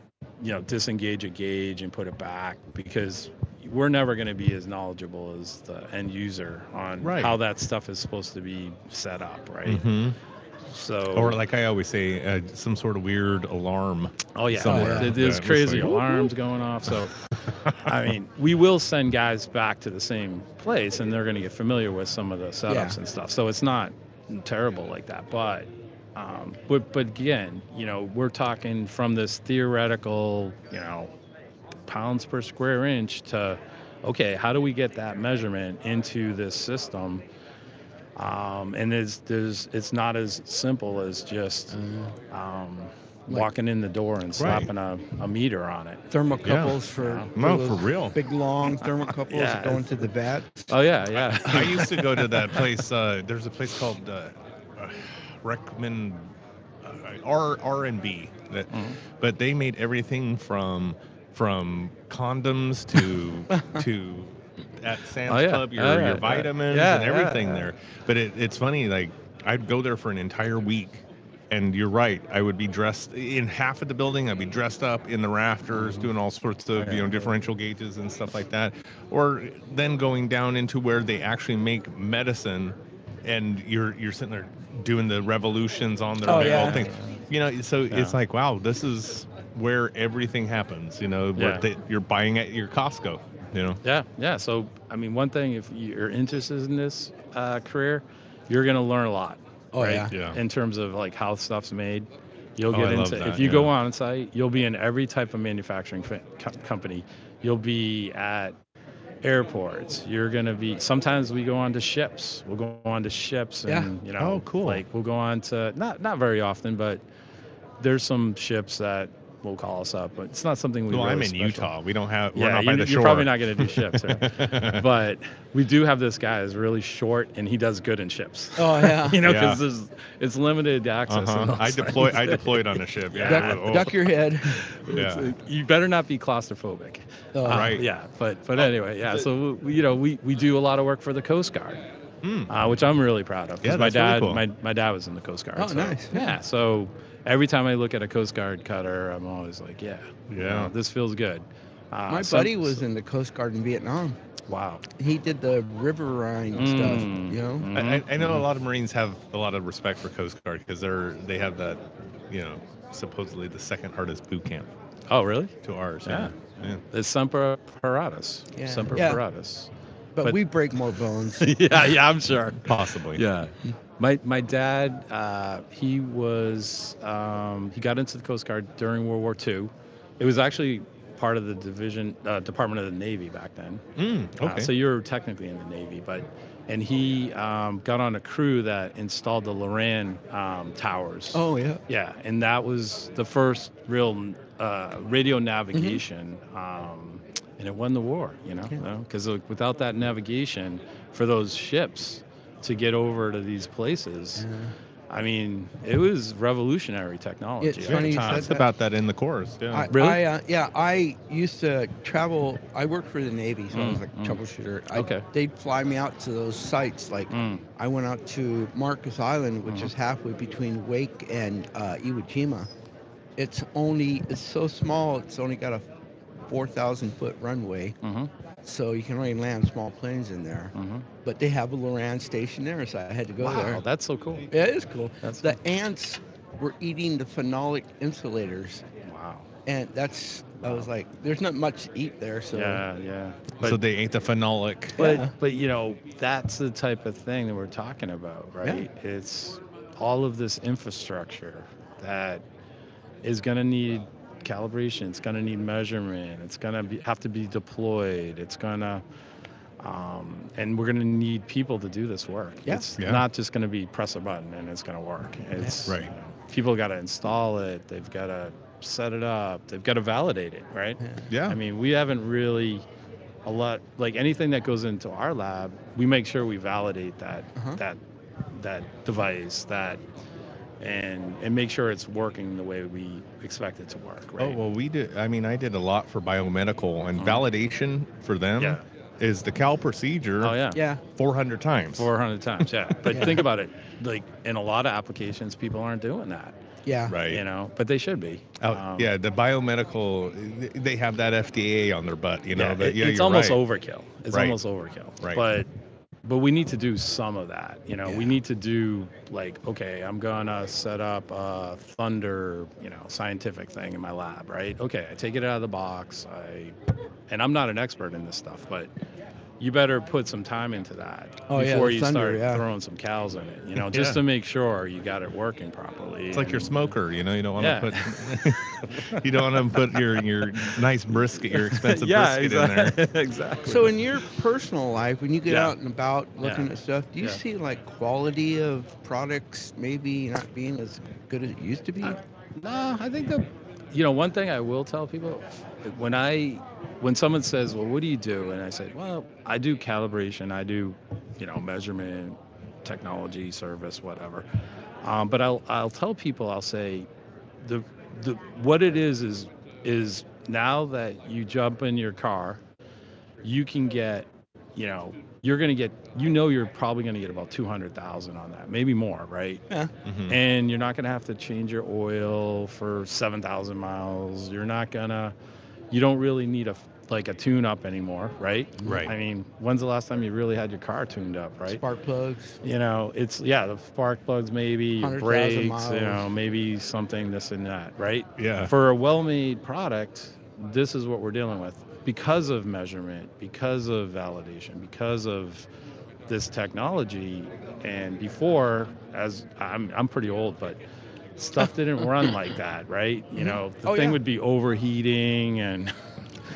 disengage a gauge and put it back because we're never going to be as knowledgeable as the end user on how that stuff is supposed to be set up, right? Mm-hmm. So, or like I always say, some sort of weird alarm. Oh yeah, somewhere. There's Yeah, crazy like, alarms going off. So, I mean, we will send guys back to the same place, and they're going to get familiar with some of the setups and stuff. So it's not terrible like that, but again, we're talking from this theoretical, pounds per square inch to, okay, how do we get that measurement into this system? And it's not as simple as just walking in the door and slapping a meter on it. Thermocouples for for real. big long thermocouples that go into the vat. Oh yeah. I used to go to that place. There's a place called Recommend R&B, but they made everything from condoms to at Sam's Club, your vitamins and everything there. But it's funny, like I'd go there for an entire week, and you're right, I would be dressed in half of the building. I'd be dressed up in the rafters, doing all sorts of differential gauges and stuff like that, or then going down into where they actually make medicine, and you're sitting there doing the revolutions on their big old thing. So it's like, wow, this is where everything happens. You're buying at your Costco. Yeah. So, I mean, one thing, if you're interested in this career, you're going to learn a lot. In terms of like how stuff's made. You'll get into that, if you go on site, you'll be in every type of manufacturing company. You'll be at airports. You're going to be, sometimes we go on to ships. We'll go on to ships and, Oh, cool. Like we'll go on to, not very often, but there's some ships that will call us up, but it's not something we. Well, really I'm in special. Utah. We don't have. We're not by the shore. You're probably not going to do ships, right? But we do have this guy who's really short, and he does good in ships. Oh yeah. Because it's limited access. I deployed on a ship. Duck your head. Yeah. You better not be claustrophobic. Right. Yeah, but anyway, yeah. So we do a lot of work for the Coast Guard. Which I'm really proud of. Yeah, my dad, really cool. my dad was in the Coast Guard. Oh, so, nice. Yeah. So every time I look at a Coast Guard cutter, I'm always like, this feels good. My buddy was in the Coast Guard in Vietnam. Wow. He did the riverine stuff. I know a lot of Marines have a lot of respect for Coast Guard because they have that, supposedly the second hardest boot camp. Oh, really? To ours. Yeah. It's Semper Paratus. Yeah. Semper Paratus. But we break more bones. yeah, I'm sure. Possibly. Yeah. My dad, he got into the Coast Guard during World War II. It was actually part of the Department of the Navy back then. Okay. So you're technically in the Navy, and he got on a crew that installed the Loran towers. Oh yeah. Yeah, and that was the first real radio navigation, and it won the war. Because without that navigation for those ships to get over to these places, I mean, it was revolutionary technology. It's at funny the you time. said It's about that in the course. Yeah. Really? I used to travel. I worked for the Navy, so I was like a troubleshooter. Okay. They'd fly me out to those sites. Like I went out to Marcus Island, which is halfway between Wake and Iwo Jima. It's so small. It's only got a 4,000-foot runway, so you can only land small planes in there. But they have a Loran station there, so I had to go there. Wow, that's so cool. Yeah, it is cool. That's The cool. ants were eating the phenolic insulators, Wow. and I was like, there's not much to eat there, so Yeah. So they ate the phenolic. But that's the type of thing that we're talking about, right? Yeah. It's all of this infrastructure that is going to need calibration. It's going to need measurement. It's going to have to be deployed. It's going to, and we're going to need people to do this work. Yeah. It's Yeah. not just going to be press a button and it's going to work. It's Right. People got to install it. They've got to set it up. They've got to validate it, right? Yeah. I mean, we haven't really a lot like anything that goes into our lab. We make sure we validate that device and make sure it's working the way we expect it to work, right? Oh, well, we did. I mean, I did a lot for biomedical, and validation for them Yeah. is the cal procedure Oh yeah. yeah. 400 times. 400 times, yeah. But Yeah. think about it, like in a lot of applications, people aren't doing that, Yeah. Right. but they should be. Yeah, the biomedical, they have that FDA on their butt, but it's you're almost right. overkill. It's Right. almost overkill. Right. But we need to do some of that. Yeah. We need to do like, okay, I'm gonna set up a Thunder, scientific thing in my lab, right? Okay, I take it out of the box. And I'm not an expert in this stuff, but you better put some time into that Oh, yeah, before the you Thunder, start yeah. throwing some cows in it, just Yeah. to make sure you got it working properly. It's like your smoker, you don't want Yeah. to put you don't want to put your nice brisket, your expensive yeah, brisket in there. exactly. So in your personal life, when you get Yeah. out and about looking Yeah. at stuff, do you Yeah. see like quality of products maybe not being as good as it used to be? No, I think one thing I will tell people when someone says, well, what do you do? And I say, well, I do calibration, I do, measurement, technology, service, whatever. But I'll tell people, I'll say, the what it is now that you jump in your car, you can get, you're going to get, you're probably going to get about 200,000 on that, maybe more, right? Yeah. Mhm. And you're not going to have to change your oil for 7,000 miles. You don't really need a tune up anymore, right? Right. I mean, when's the last time you really had your car tuned up, right? Spark plugs. It's the spark plugs, maybe your 100,000 brakes, miles. maybe something, this and that, right? Yeah. For a well-made product, this is what we're dealing with because of measurement, because of validation, because of this technology. And before, as I'm pretty old, but stuff didn't run like that, right? The Oh, thing yeah. would be overheating and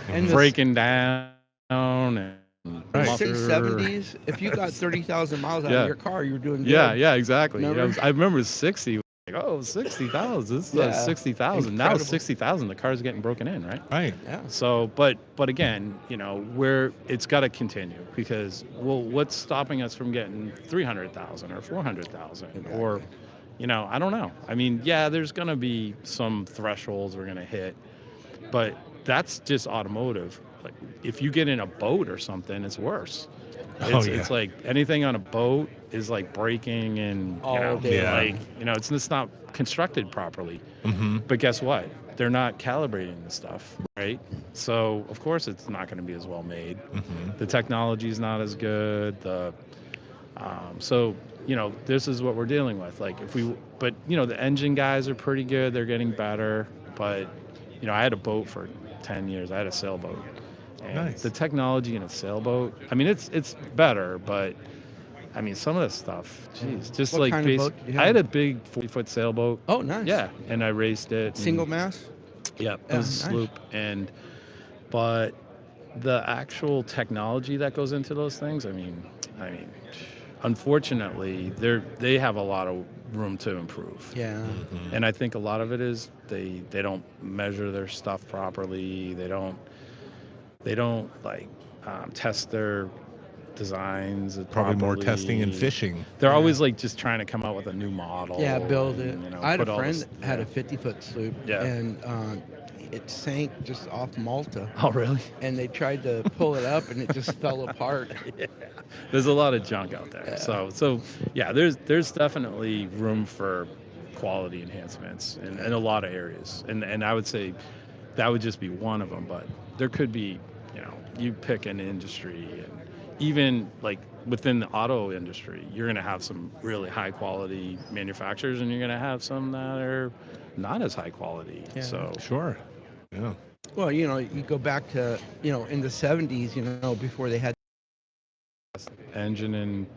And the breaking down and Right. muffler. 670s, if you got 30,000 miles out Yeah. of your car, you were doing good. Yeah, exactly. Remember? I remember 60. Like, oh, 60,000. This is Yeah. 60,000. Now Incredible. it's 60,000. The car's getting broken in, right? Right. Yeah. So, but again, where it's got to continue because, well, what's stopping us from getting 300,000 or 400,000 or, I don't know. I mean, yeah, there's going to be some thresholds we're going to hit, but that's just automotive. Like if you get in a boat or something, it's worse. It's like anything on a boat is like braking and All day long. it's just not constructed properly. Mm-hmm. But guess what? They're not calibrating the stuff, right? So of course it's not going to be as well made. Mm-hmm. The technology is not as good. So this is what we're dealing with. Like the engine guys are pretty good. They're getting better. But I had a boat for 10 years. I had a sailboat. And Nice. the technology in a sailboat, I mean, it's better, but I mean, some of this stuff, geez, just What like kind of boat did you I have? had a big 40-foot sailboat. Oh, nice. Yeah, and I raced it. Single and, mast? Yeah, it Yeah, was a nice. sloop, but the actual technology that goes into those things, I mean, unfortunately, they have a lot of room to improve. Yeah. Mhm. And I think a lot of it is they don't measure their stuff properly. They don't like test their designs Probably more properly. testing and fishing. They're Yeah. always like just trying to come out with a new model. Yeah, build it. and, you know, I had a put all friend this- that had yeah. a 50-foot sloop, Yeah. and it sank just off Malta. Oh, really? And they tried to pull it up, and it just fell apart. Yeah. There's a lot of junk out there. Yeah. So yeah, there's definitely room for quality enhancements in a lot of areas. And I would say that would just be one of them, but there could be, you know, you pick an industry, and even like within the auto industry, you're going to have some really high quality manufacturers, and you're going to have some that are not as high quality. Yeah. So Sure. Yeah. Well, you know, you go back to, you know, in the 70s, you know, before they had. engine in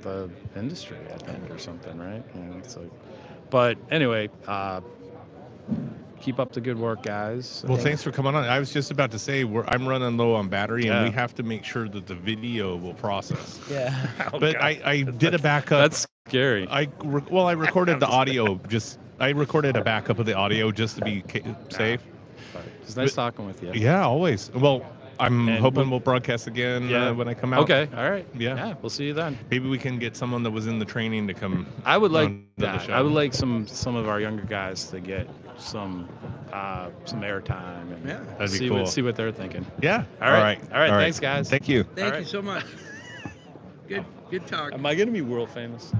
the industry, I think, or something, right? Yeah, it's like, but anyway, keep up the good work, guys. Well, thanks for coming on. I was just about to say I'm running low on battery, and Yeah. we have to make sure that the video will process. Yeah. Oh, But God. I did a backup. That's scary. I recorded the audio. I recorded a backup of the audio just to be safe. But it's nice talking with you. Yeah, always. Well, I'm And hoping we'll- we'll broadcast again Yeah. when I come out. Okay, all right. Yeah. Yeah, we'll see you then. Maybe we can get someone that was in the training to come. I would like on to the that. show. I would like some of our younger guys to get some airtime and Yeah. That'd be see cool. see what they're thinking. Yeah. All right. Thanks, guys. Thank you. Thank All you right. so much. Good talk. Am I going to be world famous?